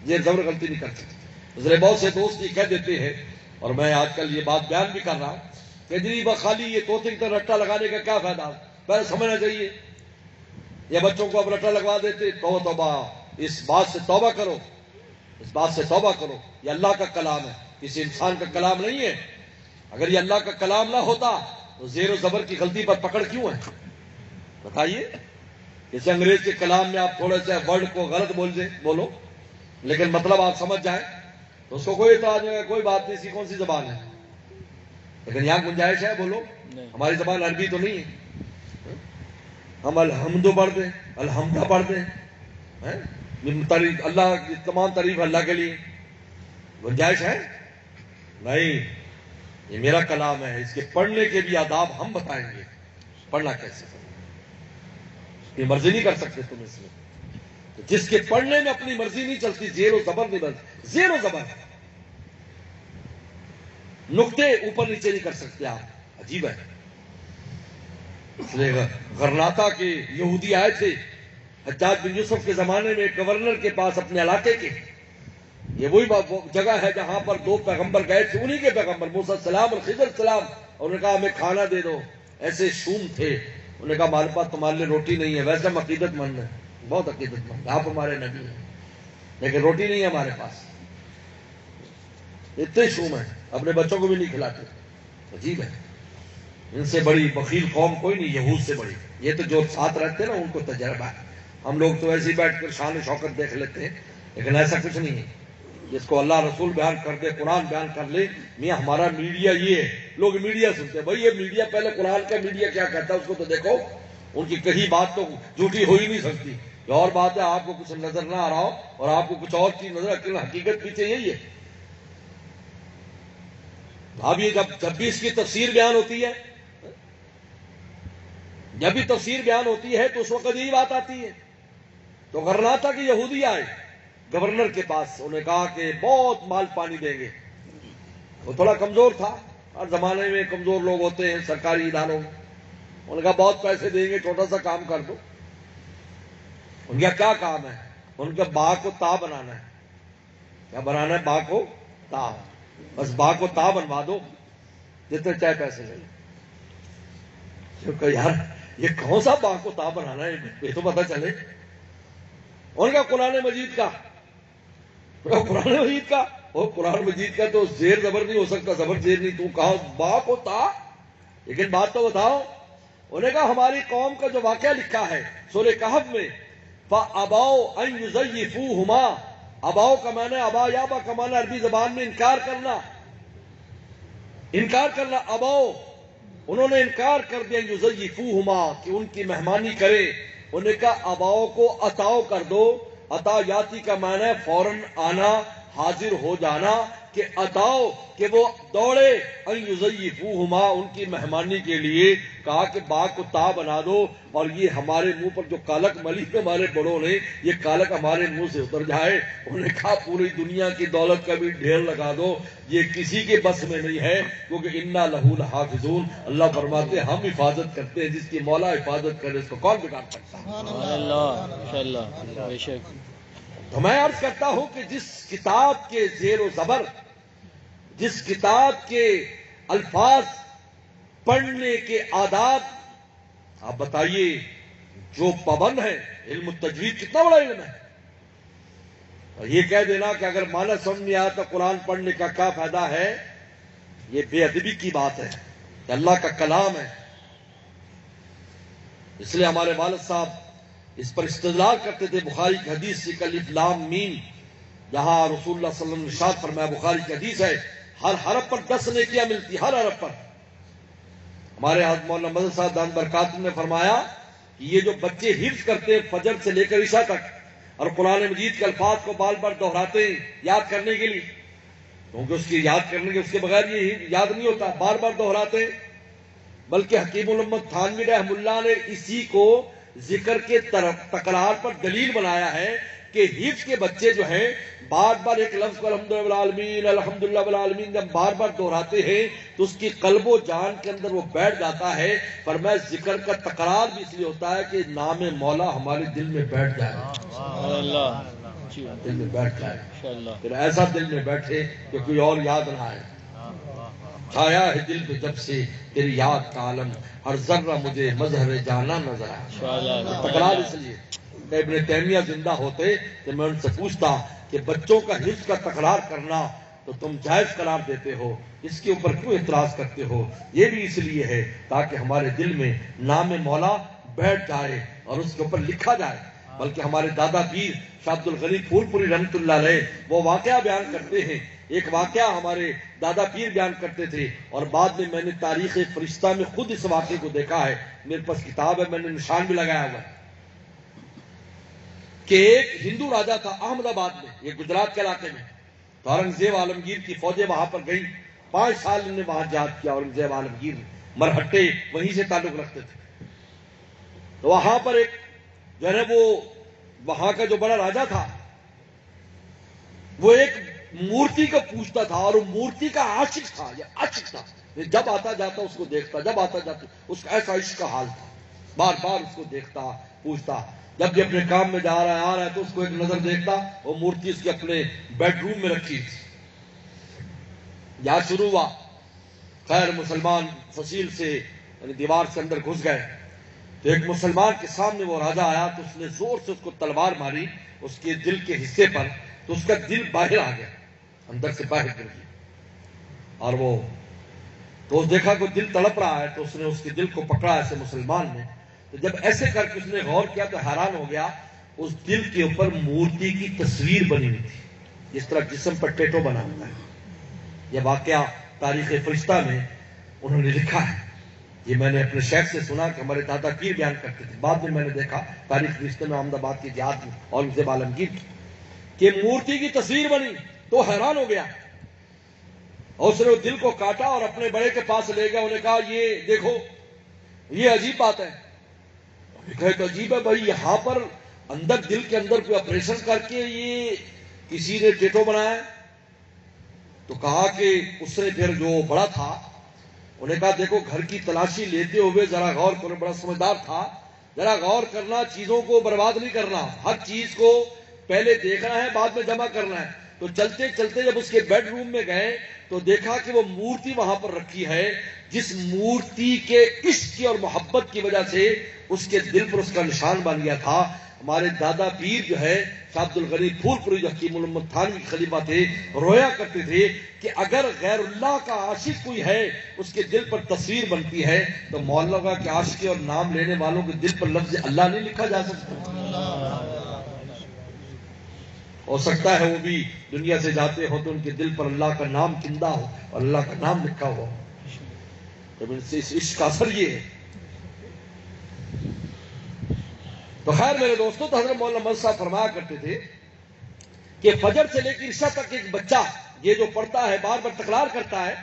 زیر زبر غلطی نہیں کر سکتی۔ ذرا بہت سے دوست یہ کہہ دیتے ہیں، اور میں آج کل یہ بات بیان بھی کر رہا ہوں کہ جی خالی یہ طوطے کی طرح رٹا لگانے کا کیا فائدہ، پہلے سمجھنا چاہیے۔ یا بچوں کو اب رٹا لگوا دیتے، توبہ، اس بات سے توبہ کرو، اس بات سے توبہ کرو، یہ اللہ کا کلام ہے، کسی انسان کا کلام نہیں ہے۔ اگر یہ اللہ کا کلام نہ ہوتا تو زیر و زبر کی غلطی پر پکڑ کیوں ہے؟ بتائیے، جیسے انگریز کے کلام میں آپ تھوڑے سے ورڈ کو غلط بولو لیکن مطلب آپ سمجھ جائیں تو اس کو کوئی اعتراض نہیں ہے، کوئی بات نہیں، سی کون سی زبان ہے، لیکن یہاں گنجائش ہے بولو، ہماری زبان عربی تو نہیں ہے، ہم الحمد پڑھ دیں، الحمدہ پڑھ دیں، اللہ کی تمام تعریف اللہ کے لیے، گنجائش ہے نہیں۔ یہ میرا کلام ہے، اس کے پڑھنے کے بھی آداب ہم بتائیں گے، پڑھنا کیسے، یہ مرضی نہیں کر سکتے تم اس میں، جس کے پڑھنے میں اپنی مرضی نہیں چلتی، زیر و زبر نہیں بلتی، زیر و زبر نقطے اوپر نیچے نہیں کر سکتے آپ، عجیب ہے۔ اس لیے غرناطہ کے یہودی آئے تھے حجاج بن یوسف کے زمانے میں گورنر کے پاس اپنے علاقے کے، یہ وہی جگہ ہے جہاں پر 2 پیغمبر گئے تھے، انہی کے پیغمبر موسیٰ السلام اور خضر السلام، اور انہوں نے کہا ہمیں کھانا دے دو، ایسے شوم تھے، انہوں نے کہا ہمارے پاس تمہارے لیے روٹی نہیں ہے، ویسے ہم عقیدت مند ہیں، بہت عقیدت مند، آپ ہمارے نبی ہیں، لیکن روٹی نہیں ہے ہمارے پاس، اتنے شوم ہیں، اپنے بچوں کو بھی نہیں کھلاتے، عجیب ہے۔ ان سے بڑی بخیل قوم کوئی نہیں، یہود سے بڑی، یہ تو جو ساتھ رہتے ہیں نا ان کو تجربہ ہے، ہم لوگ تو ایسے ہی بیٹھ کر شان و شوکت دیکھ لیتے ہیں، لیکن ایسا کچھ نہیں ہے، جس کو اللہ رسول بیان کر دے، قرآن بیان کر لے، میاں ہمارا میڈیا یہ ہے، لوگ میڈیا سنتے ہیں، بھائی یہ میڈیا پہلے قرآن کا میڈیا کیا کہتا ہے اس کو تو دیکھو، ان کی کہیں بات تو جھوٹی ہو ہی نہیں سکتی، یہ اور بات ہے آپ کو کچھ نظر نہ آ رہا ہو اور آپ کو کچھ اور چیز نظر، حقیقت پیچھے یہی ہے۔ اب یہ جب بھی اس کی تفسیر بیان ہوتی ہے، جب بھی تفسیر بیان ہوتی ہے تو اس وقت یہی بات آتی ہے۔ تو غرناطہ کے یہودی آئے گورنر کے پاس، انہوں نے کہا کہ بہت مال پانی دیں گے، وہ تھوڑا کمزور تھا، ہر زمانے میں کمزور لوگ ہوتے ہیں سرکاری اداروں میں، انہوں نے کہا بہت پیسے دیں گے، چھوٹا سا کام کر دو۔ ان کا کیا کام ہے؟ ان کا باغ کو تا بنانا ہے، کیا بنانا ہے؟ باغ کو تا، بس باغ کو تا بنوا دو، جتنے چاہے پیسے لے لو۔ کہ یار یہ کون سا باغ کو تا بنانا ہے، یہ تو پتہ چلے۔ ان کا قرآن مجید کا، قرآن مجید کا، اور قرآن مجید کا تو زیر زبر نہیں ہو سکتا، زبر زیر نہیں، تو کہاں باغ کو تا، لیکن بات تو بتاؤ۔ انہوں نے کہا ہماری قوم کا جو واقعہ لکھا ہے سورہ کہف میں، فَأَبَوْا أَن يُزَيِّفُوهُمَا، اباؤ کا معنی، ابا یابا کا معنی عربی زبان میں انکار کرنا، انکار کرنا، اباؤ انہوں نے انکار کر دیا یزیفوہما کہ ان کی مہمانی کرے. انہوں نے کہا اباؤں کو عطاؤ کر دو. عطا یاتی کا معنی ہے فوراً آنا، حاضر ہو جانا. کہ عطاؤ کہ وہ دوڑے ان یزیفوہما ان کی مہمانی کے لیے. کہا کہ باغ کو تا بنا دو اور یہ ہمارے منہ پر جو کالک ملی ہمارے بڑوں نے، یہ کالک ہمارے منہ سے اتر جائے. انہوں نے کہا پوری دنیا کی دولت کا بھی ڈھیر لگا دو، یہ کسی کے بس میں نہیں ہے، کیونکہ انا لہو لحافظون. اللہ فرماتے ہیں ہم حفاظت کرتے ہیں، جس کی مولا حفاظت کرے اس کو کون بگاڑ سکتا ہے. سبحان اللہ، ماشاءاللہ، بے شک. تو میں عرض کرتا ہوں کہ جس کتاب کے زیر و زبر، جس کتاب کے الفاظ، پڑھنے کے آداب، آپ بتائیے جو پابند ہے، علم التجوید کتنا بڑا علم ہے. اور یہ کہہ دینا کہ اگر معنی سمجھ نہیں آیا تو قرآن پڑھنے کا کیا فائدہ ہے، یہ بے ادبی کی بات ہے. کہ اللہ کا کلام ہے. اس لیے ہمارے والد صاحب اس پر استدلال کرتے تھے بخاری کی حدیث سے کہ الف لام میم، جہاں رسول اللہ صلی اللہ علیہ وسلم نے ارشاد فرمایا، بخاری کی حدیث ہے، ہر حرف پر 10 نیکیاں ملتی، ہر حرف پر. ہمارے حضرت مولانا مدد صاحب دان برکاتہ نے فرمایا کہ یہ جو بچے حفظ کرتے ہیں فجر سے لے کر عشاء تک، اور قرآن مجید کے الفاظ کو بار بار دہراتے ہیں یاد کرنے کے لیے، کیونکہ اس کی یاد کرنے کے اس کے بغیر یہ یاد نہیں ہوتا، بار بار دہراتے ہیں. بلکہ حکیم الامت تھانوی رحمہ اللہ نے اسی کو ذکر کے تکرار پر دلیل بنایا ہے کہ حفظ کے بچے جو ہیں بار بار ایک لفظ کو الحمدللہ بالعالمین الحمدللہ بالعالمین جب بار بار دہراتے ہیں تو اس کی قلب و جان کے اندر وہ بیٹھ جاتا ہے. فرمایا ذکر کا تکرار بھی اس لیے ہوتا ہے کہ نام مولا ہمارے دل میں بیٹھ جائے، دل میں بیٹھ جائے. پھر ایسا دل میں بیٹھے کہ کوئی اور یاد نہ آئے. چھایا ہے دل پہ جب سے تیری یاد کا عالم، ہر ذرہ مجھے مظہر جانا نظر آیا. تکرار اس لیے کہ ابن تیمیہ زندہ ہوتے تو میں ان سے پوچھتا کہ بچوں کا حفظ کا تکرار کرنا تو تم جائز قرار دیتے ہو، اس کے اوپر کیوں اعتراض کرتے ہو؟ یہ بھی اس لیے ہے تاکہ ہمارے دل میں نام مولا بیٹھ جائے اور اس کے اوپر لکھا جائے. بلکہ ہمارے دادا پیر شاہ عبد الغنی پھول پوری رحمۃ اللہ علیہ وہ واقعہ بیان کرتے ہیں. ایک واقعہ ہمارے دادا پیر بیان کرتے تھے، اور بعد میں نے تاریخ فرشتہ میں خود اس واقعے کو دیکھا ہے. میرے پاس کتاب ہے، میں نے نشان بھی لگایا ہوا ہے کہ ایک ہندو راجا تھا احمد آباد میں، یہ گجرات کے علاقے میں. تو اورنگزیب عالمگیر کی فوجیں وہاں پر گئیں، 5 سال انہوں نے وہاں جہاد کیا. اورنگزیب عالمگیر مرہٹے وہیں سے تعلق رکھتے تھے. تو وہاں پر ایک جو ہے وہ وہاں کا جو بڑا راجا تھا وہ ایک مورتی کو پوچھتا تھا، اور وہ مورتی کا عاشق تھا. یہ عاشق تھا، جب آتا جاتا اس کو دیکھتا، جب آتا جاتا اس کا ایسا عشق کا حال تھا، بار بار اس کو دیکھتا پوچھتا. جب بھی اپنے کام میں جا رہا ہے آ رہا ہے تو اس کو ایک نظر دیکھتا. وہ مورتی اس کے اپنے بیڈ روم میں رکھی تھی. یہاں شروع ہوا. خیر مسلمان فصیل سے یعنی دیوار سے اندر گھس گئے تو ایک مسلمان کے سامنے وہ راجا آیا تو اس نے زور سے اس کو تلوار ماری اس کے دل کے حصے پر، تو اس کا دل باہر آ گیا، اندر سے باہر گر گیا. اور وہ تو دیکھا کہ دل تڑپ رہا ہے تو اس نے اس کے دل کو پکڑا ایسے مسلمان نے. تو جب ایسے کر کے اس نے غور کیا تو حیران ہو گیا، اس دل کے اوپر مورتی کی تصویر بنی ہوئی تھی، جس طرح جسم پر ٹیٹو بنا ہوتا ہے. یہ واقعہ تاریخ فرشتہ میں انہوں نے لکھا ہے. یہ میں نے اپنے شیخ سے سنا کہ ہمارے دادا پیر بیان کرتے تھے. بعد میں میں نے دیکھا تاریخ فرشتے میں احمد آباد کی جہاد میں اورنگزیب عالمگیر کی کہ مورتی کی تصویر بنی. تو حیران ہو گیا اور اس نے وہ دل کو کاٹا اور اپنے بڑے کے پاس لے گیا. انہوں نے کہا یہ دیکھو یہ عجیب بات ہے. کہا تو عجیب ہے بھائی، یہاں پر اندر دل کے اندر کوئی آپریشن کر کے یہ کسی نے ٹیٹو بنایا. تو کہا کہ اس نے پھر جو بڑا تھا انہوں نے کہا دیکھو گھر کی تلاشی لیتے ہوئے ذرا غور کرو. بڑا سمجھدار تھا، ذرا غور کرنا، چیزوں کو برباد نہیں کرنا، ہر چیز کو پہلے دیکھنا ہے بعد میں جمع کرنا ہے. تو چلتے چلتے جب اس کے بیڈ روم میں گئے تو دیکھا کہ وہ مورتی وہاں پر رکھی ہے، جس مورتی کے عشق کی اور محبت کی وجہ سے اس کے دل پر اس کا نشان بن گیا تھا. ہمارے دادا پیر جو ہے شاہ عبد الغنی پھول پوری جو حکیم الامت تھانوی خلیفہ تھے، رویا کرتے تھے کہ اگر غیر اللہ کا عاشق کوئی ہے اس کے دل پر تصویر بنتی ہے تو مولا کے عاشق اور نام لینے والوں کے دل پر لفظ اللہ نہیں لکھا جا سکتا. ہو سکتا ہے وہ بھی دنیا سے جاتے ہو تو ان کے دل پر اللہ کا نام زندہ ہو اور اللہ کا نام لکھا ہو. اس عشق کا اثر یہ ہے. تو خیر میرے دوستوں، تو حضرت مولانا مدد صاحب فرمایا کرتے تھے کہ فجر سے لے کر عشاء تک ایک بچہ یہ جو پڑھتا ہے بار بار تکرار کرتا ہے،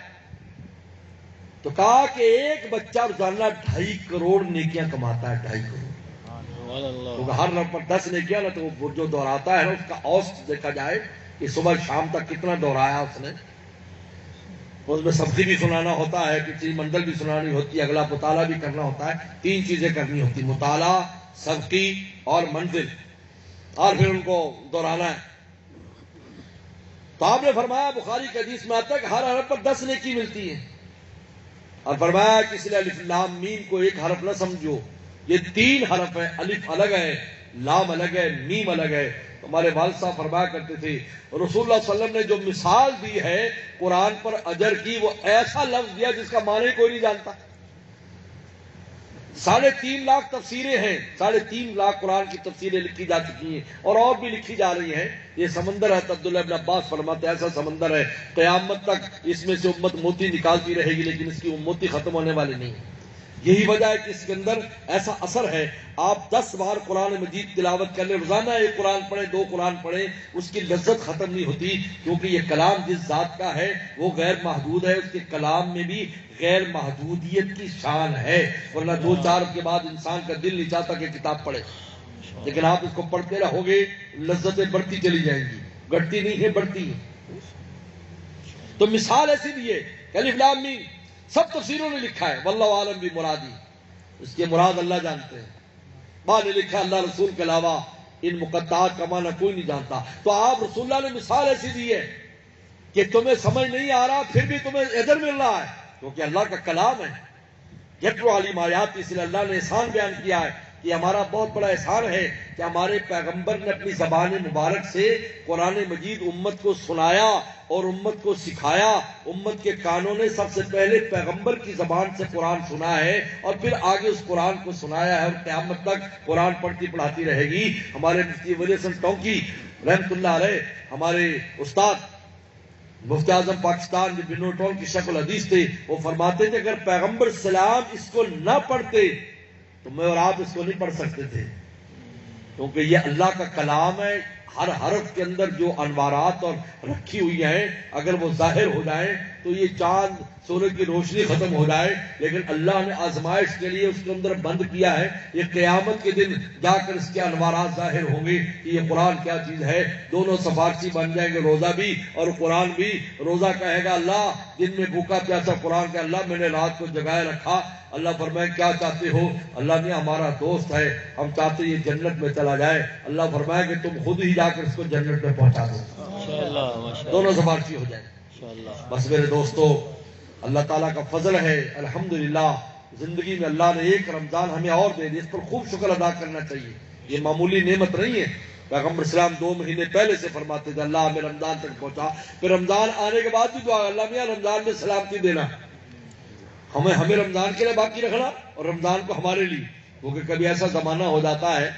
تو کہا کہ ایک بچہ روزانہ 2.5 کروڑ نیکیاں کماتا ہے. 2.5 کروڑ. کیونکہ ہر نفر 10 نیکیاں نا، تو وہ جو دہراتا ہے نا اس کا اوسط دیکھا جائے کہ صبح شام تک کتنا دہرایا اس نے. اس میں سبزی بھی سنانا ہوتا ہے، کسی منزل بھی سنانی ہوتی ہے، اگلا مطالعہ بھی کرنا ہوتا ہے. 3 چیزیں کرنی ہوتی، مطالعہ، سبقی اور منزل، اور پھر ان کو دہرانا ہے. تو آپ نے فرمایا، بخاری کی حدیث میں آتا ہے کہ ہر حرف پر 10 نیکی ملتی ہے. اور فرمایا کہ اس لیے الف لام میم کو ایک حرف نہ سمجھو، یہ 3 حرف ہے. الف الگ ہے، لام الگ ہے، میم الگ ہے. ہمارے والد صاحب فرمایا کرتے تھے رسول اللہ صلی اللہ علیہ وسلم نے جو مثال دی ہے قرآن پر اجر کی، وہ ایسا لفظ دیا جس کا معنی کوئی نہیں جانتا. 3.5 لاکھ تفسیریں ہیں، 3.5 لاکھ قرآن کی تفسیریں لکھی جا چکی ہیں اور بھی لکھی جا رہی ہیں. یہ سمندر ہے، عبداللہ ابن عباس فرماتے ہیں ایسا سمندر ہے قیامت تک اس میں سے امت موتی نکالتی رہے گی، لیکن اس کی موتی ختم ہونے والی نہیں. یہی وجہ ہے کہ اس کے اندر ایسا اثر ہے. آپ 10 بار قرآن مجید تلاوت کر لیں، روزانہ 1 قرآن پڑھیں، 2 قرآن پڑھیں، اس کی لذت ختم نہیں ہوتی. کیونکہ یہ کلام جس ذات کا ہے وہ غیر محدود ہے، اس کے کلام میں بھی غیر محدودیت کی شان ہے. ورنہ 2-4 کے بعد انسان کا دل نہیں چاہتا کہ کتاب پڑھے، لیکن آپ اس کو پڑھتے رہو گے لذتیں بڑھتی چلی جائیں گی. گھٹتی نہیں ہے، بڑھتی ہے. تو مثال ایسی بھی ہے کہ الف لام میم سب تفسیروں نے لکھا ہے، واللہ عالم بھی مرادی، اس کے مراد اللہ جانتے ہیں. بعد نے لکھا اللہ رسول کے علاوہ ان مقطعات کا معنی کوئی نہیں جانتا. تو آپ رسول اللہ نے مثال ایسی دی ہے کہ تمہیں سمجھ نہیں آ رہا پھر بھی تمہیں اجر مل رہا ہے، کیونکہ اللہ کا کلام ہے. یتلو علیہم آیات، اس لیے اللہ نے احسان بیان کیا ہے. یہ ہمارا بہت بڑا احسان ہے کہ ہمارے پیغمبر نے اپنی زبان مبارک سے قرآن مجید امت کو سنایا اور امت کو سکھایا. امت کے کانوں نے سب سے پہلے پیغمبر کی زبان سے قرآن سنا ہے اور پھر آگے اس قرآن کو سنایا ہے، اور قیامت تک قرآن پڑھتی پڑھاتی رہے گی. ہمارے مفتی ولی حسن ٹونکی رحمۃ اللہ علیہ، ہمارے استاد مفتی اعظم پاکستان جو بنو ٹول کی شکل حدیث تھے، وہ فرماتے تھے اگر پیغمبر سلام اس کو نہ پڑھتے تو میں اور آپ اس کو نہیں پڑھ سکتے تھے، کیونکہ یہ اللہ کا کلام ہے. ہر حرف کے اندر جو انوارات اور رکھی ہوئی ہیں اگر وہ ظاہر ہو جائیں تو یہ چاند سورج کی روشنی ختم ہو جائے، لیکن اللہ نے آزمائش کے لیے اس کے اندر بند کیا ہے. یہ قیامت کے دن جا کر اس کے انوارات ظاہر ہوں گے کہ یہ قرآن کیا چیز ہے. دونوں سفارشی بن جائیں گے، روزہ بھی اور قرآن بھی. روزہ کہے گا اللہ دن میں بھوکا پیاسا، قرآن کہ اللہ میں نے رات کو جگائے رکھا. اللہ فرمائے کیا چاہتے ہو؟ اللہ نے ہمارا دوست ہے، ہم چاہتے یہ جنت میں چلا جائے. اللہ فرمائے کہ تم خود ہی جا کر اس کو جنت میں پہنچا دو. دونوں سفارشی ہو جائیں. بس میرے دوستو، اللہ تعالیٰ کا فضل ہے الحمدللہ. زندگی میں اللہ نے ایک رمضان ہمیں اور دے دی، اس پر خوب شکر ادا کرنا چاہیے. یہ معمولی نعمت نہیں ہے. پیغمبر اسلام 2 مہینے پہلے سے فرماتے تھے اللہ ہمیں رمضان تک پہنچا. پھر رمضان آنے کے بعد بھی دعا اللہ میاں رمضان میں سلامتی دینا، ہمیں رمضان کے لیے باقی رکھنا اور رمضان کو ہمارے لیے. کیونکہ کبھی ایسا زمانہ ہو جاتا ہے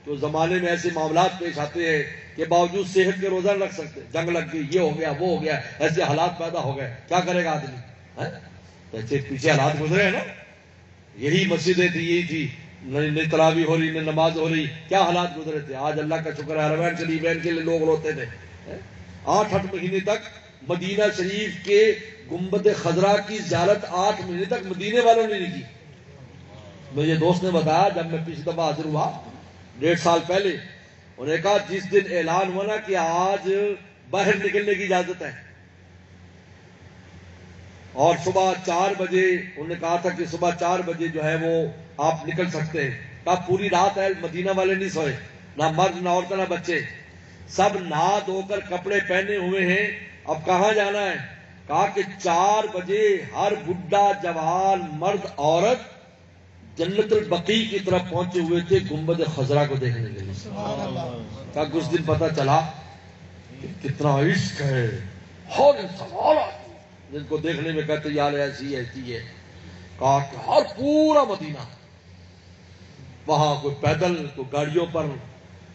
تو زمانے میں ایسے معاملات پیش آتے ہیں کہ باوجود صحت کے روزہ نہ رکھ سکتے، جنگ لگ گئی، یہ ہو گیا وہ ہو گیا، ایسے حالات پیدا ہو گئے، کیا کرے گا آدمی؟ ایسے پیچھے حالات گزرے ہیں نا. یہی مسجدیں تھی، یہی تھی، نہ تراویح ہو رہی نہ نماز ہو رہی، کیا حالات گزرے تھے. آج اللہ کا شکر ہے حرمین شریفین کے لیے لوگ روتے تھے. 8 مہینے تک مدینہ شریف کے گنبد خضرا کی زیارت 8 مہینے تک مدینے والوں نے نہیں کی. مجھے دوست نے بتایا جب میں پچھلی دفعہ حاضر ہوا 1.5 سال پہلے، انہوں نے کہا جس دن اعلان ہوا نا کہ آج باہر نکلنے کی اجازت ہے اور صبح 4 بجے، انہوں نے کہا تھا کہ صبح 4 بجے جو ہے وہ آپ نکل سکتے ہیں. کہا پوری رات ہے مدینہ والے نہیں سوئے، نہ مرد نہ عورت نہ بچے، سب نہا دھو کر کپڑے پہنے ہوئے ہیں. اب کہاں جانا ہے؟ کہا کہ 4 بجے ہر بڈھا جوان مرد عورت جنت البقیع کی طرف پہنچے ہوئے تھے گنبد خضرا کو دیکھنے کے لیے. کہا کچھ دن پتا چلا کہ کتنا عشق ہے، ہر انسان جن کو دیکھنے میں کہتے یار ایسی ایسی ہے. کہا کہ ہر پورا مدینہ وہاں کوئی پیدل کوئی گاڑیوں پر،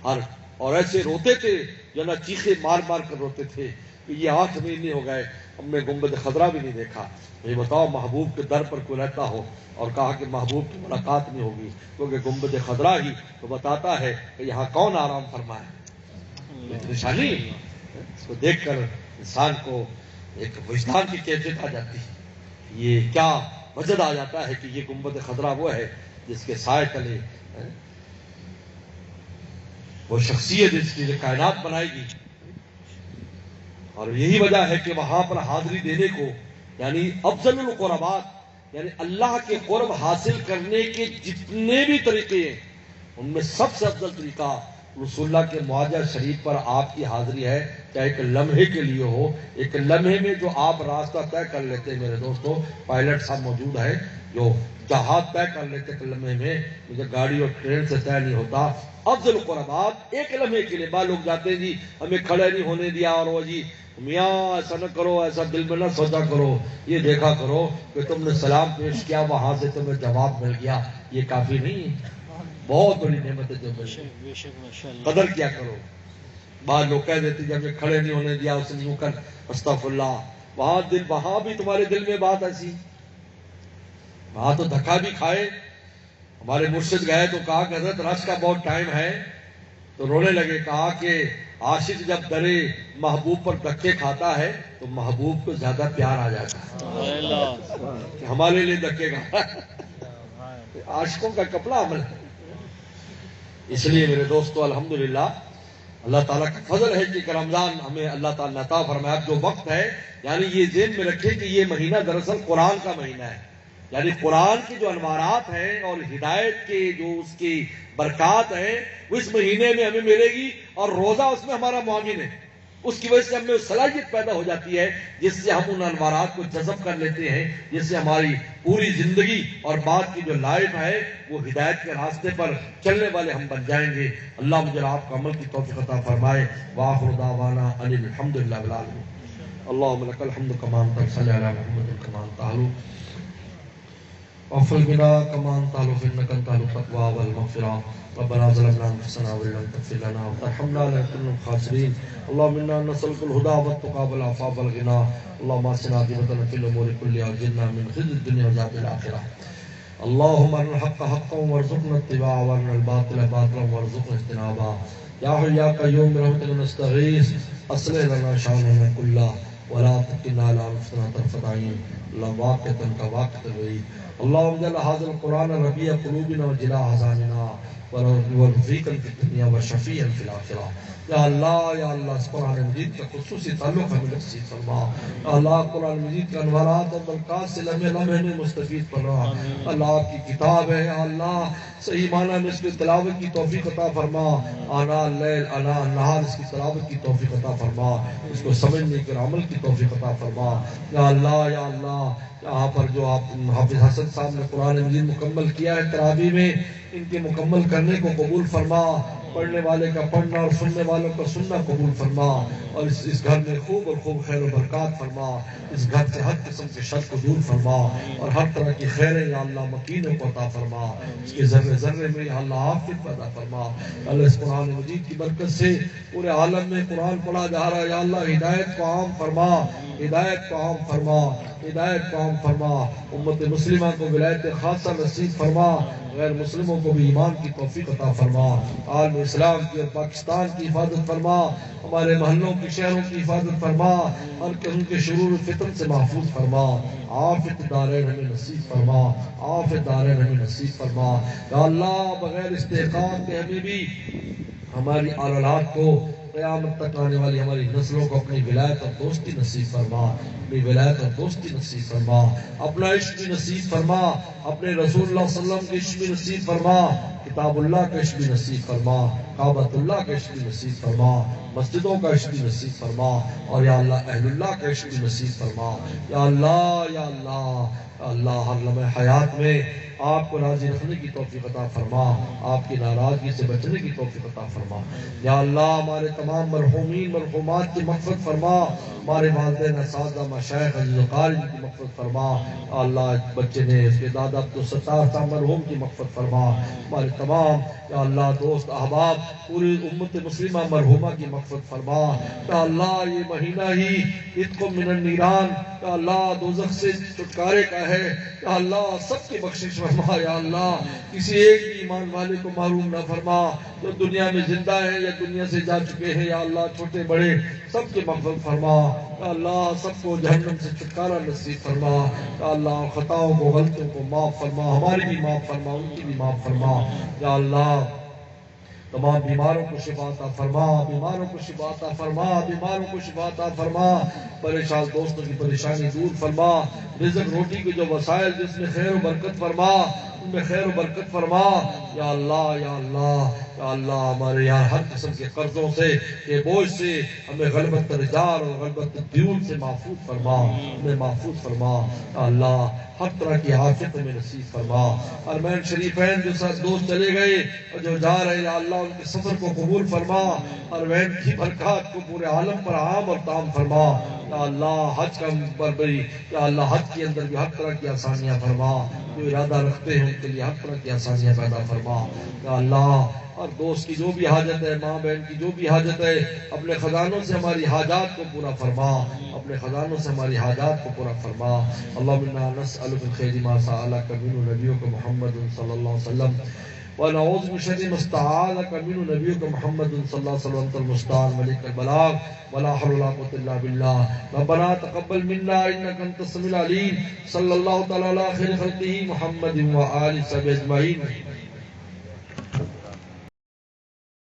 ہر اور ایسے روتے تھے جو نا چیخے مار مار کر روتے تھے کہ یہ 8 مہینے ہو گئے ہم نے گنبد خضرا بھی نہیں دیکھا. یہ بتاؤ محبوب کے در پر کوئی رہتا ہو اور کہا کہ محبوب کی ملاقات نہیں ہوگی، کیونکہ گنبد خضرا ہی تو بتاتا ہے کہ یہاں کون آرام فرمائے. نشانی اس کو دیکھ کر انسان کو ایک وجدان کی کیفیت آ جاتی ہے. یہ کیا وجد آ جاتا ہے کہ یہ گنبد خضرا وہ ہے جس کے سائے تلے وہ شخصیت جس کی کائنات بنائے گی. اور یہی وجہ ہے کہ وہاں پر حاضری دینے کو یعنی افضل القربات یعنی اللہ کے قرب حاصل کرنے کے جتنے بھی طریقے ہیں ان میں سب سے افضل طریقہ رسول اللہ کے معاجہ شریف پر آپ کی حاضری ہے. چاہے ایک لمحے کے لیے ہو، ایک لمحے میں جو آپ راستہ طے کر لیتے ہیں. میرے دوستو پائلٹ صاحب موجود ہے جو جہاز طے کر لیتے ایک لمحے میں، مجھے گاڑی اور ٹرین سے طے نہیں ہوتا. افضل القربات ایک لمحے کے لیے بعض لوگ جاتے ہیں جی ہمیں کھڑے نہیں ہونے دیا اور وہ جی میاں ایسا نہ کرو، ایسا دل میں نہ سوچا کرو، یہ دیکھا کرو کہ تم نے سلام پیش کیا وہاں سے تمہیں جواب مل گیا. یہ کافی نہیں ہے، بہت بڑی نعمت ہے جو ملی، قدر کیا کرو. بعض لوگ کہہ دیتے جب ہمیں کھڑے نہیں ہونے دیا اس نے یوں کر استغفر اللہ. وہاں بھی تمہارے دل میں بات ایسی، وہاں تو دھکا بھی کھائے. ہمارے مرشد گئے تو کہا کہ حضرت رش کا بہت ٹائم ہے، تو رونے لگے. کہا کہ عاشق جب درے محبوب پر دھکے کھاتا ہے تو محبوب کو زیادہ پیار آ جاتا ہے کہ ہمارے لیے دھکے کھا. عاشقوں کا کپڑا عمل ہے. اس لیے میرے دوستو الحمدللہ اللہ تعالیٰ کا فضل ہے کہ رمضان ہمیں اللہ تعالیٰ نے عطا فرمایا. جو وقت ہے یعنی یہ ذہن میں رکھے کہ یہ مہینہ دراصل قرآن کا مہینہ ہے. یعنی قرآن کی جو انوارات ہیں اور ہدایت کے جو اس کی برکات ہیں وہ اس مہینے میں ہمیں ملے گی. اور روزہ اس میں ہمارا معاون ہے. اس کی وجہ سے ہمیں صلاحیت پیدا ہو جاتی ہے جس سے ہم ان انوارات کو جذب کر لیتے ہیں، جس سے ہماری پوری زندگی اور بعد کی جو لائف ہے وہ ہدایت کے راستے پر چلنے والے ہم بن جائیں گے. اللہ مجھے آپ کو عمل کی توفیق عطا فرمائے. وآخر دعوانا ان الحمدللہ رب العالمین. اللهم لك الحمد كما انت صلی علی محمد كما تعالوا وافل بنا كما تعالوا انك انت التقوى والمغفرة. ربنا ظلمنا انفسنا وان لم تغفر لنا وترحمنا لنكن من الخاسرين. اللهم انا نسألك الهدى والتقى والعفاف والغنى. اللهم اصلح عاقبتنا في الامور كلها واجرنا من خزي الدنيا وعذاب الاخره. اللهم ارنا الحق حقا وارزقنا اتباعه وارنا الباطل باطلا وارزقنا اجتنابه. يا حي يا قيوم برحمتك نستغيث اصلح لنا شاننا كله ولا تكلنا على انفسنا طرفة عين. اللهم واقعة كواقعة الغيب. اللهم اجعل هذا القرآن ربيع قلوبنا وجلاء احزاننا ورفيقا في الدنيا وشفيعا في الآخرة. یا اللہ اس قرآن مجید کا خصوصی تعلق ہمیں نصیب فرما. اللہ قرآن مجید کے انوارات اور برکات سے لمحے لمحے میں مستفید فرما. اللہ آپ کی کتاب ہے، یا اللہ صحیح معنی میں اس کی تلاوت کی توفیق عطا فرما. آنا اللیل آنا النہار اس کی تلاوت کی توفیق عطا فرما. اس کو سمجھنے کے عمل کی توفیق عطا فرما. یا اللہ یہاں پر جو آپ حافظ حسن صاحب نے قرآن مجید مکمل کیا ہے تراویح میں، ان کے مکمل کرنے کو قبول فرما. پڑھنے والے کا پڑھنا اور سننے والوں کا سننا قبول فرما. اور اس گھر میں خوب اور خوب خیر و برکات فرما. اس گھر سے ہر قسم کے شر کو دور فرما اور ہر طرح کی خیریں یا اللہ مکینوں کو عطا فرما. اس کے ذرے ذرے میں یا اللہ عافیت پیدا فرما. اللہ اس قرآن مجید کی برکت سے پورے عالم میں قرآن پڑھا جا رہا ہے، یا اللہ ہدایت کو عام فرما، ہدایت کو عام فرما، ہدایت کو عام فرما. امت مسلمہ کو ولایت خاصہ نصیب فرما. غیر مسلموں کو بھی ایمان کی توفیق عطا فرما. عالم اسلام کی اور پاکستان کی حفاظت فرما. ہمارے محلوں کی شہروں کی حفاظت فرما اور ان کے شرور فتن سے محفوظ فرما. عافیت دارین ہمیں نصیب فرما، عافیت دارین ہمیں نصیب فرما. یا اللہ بغیر استحقاق کے ہمیں بھی ہماری اولاد کو قیامت تک آنے والی ہماری نسلوں کو اپنی ولایت اور دوستی نصیب فرما. اپنی ولایت اور دوستی نصیب فرما. اپنا عشق بھی نصیب فرما. اپنے رسول اللہ صلی اللہ علیہ وسلم کے عشق بھی نصیب فرما. کتاب اللہ کا عشق بھی نصیب فرما. کعبۃ اللہ کا عشق بھی نصیب فرما. مسجدوں کا عشق بھی نصیب فرما. اور یا اللہ اہل اللہ کا عشق بھی نصیب فرما. یا اللہ یا اللہ اللہ ہر لمحہ حیات میں آپ کو راضی رکھنے کی توفیق عطا فرما، آپ کی ناراضگی سے بچنے کی توفیق عطا فرما۔ یا اللہ ہمارے تمام مرحومین مرحومات کی مغفرت فرما، ہمارے والدین اساتذہ مشائخ عزیز و قاری کی مغفرت فرما۔ اللہ بچے نے اس کے دادا عبدالستار صاحب مرحوم کی مغفرت فرما، ہمارے تمام یا اللہ دوست احباب پوری امت مسلمہ مرحومہ کی مغفرت فرما۔ یا اللہ یہ مہینہ ہی عتق من النیران، یا اللہ دوزخ سے چھٹکارے کا ہے، یا اللہ سب کی بخشش فرما۔ یا اللہ کسی ایک بھی ایمان والے کو محروم نہ فرما، جو دنیا میں زندہ ہے یا دنیا سے جا چکے ہیں، یا اللہ چھوٹے بڑے سب کی مغفرت فرما۔ یا اللہ سب کو جہنم سے چھٹکارا نصیب فرما۔ یا اللہ خطاؤں کو غلطیوں کو معاف فرما، ہماری بھی معاف فرما، ان کی بھی معاف فرما۔ یا اللہ تمام بیماروں کو شفا عطا فرما، بیماروں کو شفا عطا فرما، بیماروں کو شفا عطا فرما، پریشان دوستوں کی پریشانی دور فرما، رزق روٹی کے جو وسائل جس میں خیر و برکت فرما ان میں خیر و برکت فرما۔ یا اللہ یا اللہ یا اللہ ہمارے یہاں ہر قسم کے قرضوں سے کے بوجھ سے ہمیں غلبت رجال اور غلبت دیون سے محفوظ فرما، ہمیں محفوظ فرما۔ یا اللہ ہر طرح کی عافیت میں نصیب فرما۔ حرمین شریفین جو ساتھ دوست چلے گئے اور جو جا رہے یا اللہ ان کے سفر کو قبول فرما، حرمین کی برکات کو پورے عالم پر عام اور تام فرما۔ یا اللہ حج کا بربری، یا اللہ حج کے اندر بھی ہر طرح کی آسانیاں فرما، جو ارادہ رکھتے ہیں ان کے لیے ہر طرح کی آسانیاں پیدا فرما۔ یا اللہ اور دوست کی جو بھی حاجت ہے، ماں بہن کی جو بھی حاجت ہے، اپنے خزانوں سے ہماری حاجات کو پورا فرما، اپنے خزانوں سے ہماری حاجات کو پورا فرما۔ اللہم انا نسألک من خیر ما سألک منہ نبیک محمد صلی اللہ علیہ وسلم ونعوذ من شر ما استعاذک منہ نبیک محمد صلی اللہ علیہ وسلم، انت المستعان وعلیک البلاغ ولا حول ولا قوة الا باللہ۔ ربنا تقبل منا انک انت السمیع العلیم۔ صلی اللہ تعالی علی خیر خلقہ محمد وآلہ وصحبہ اجمعین۔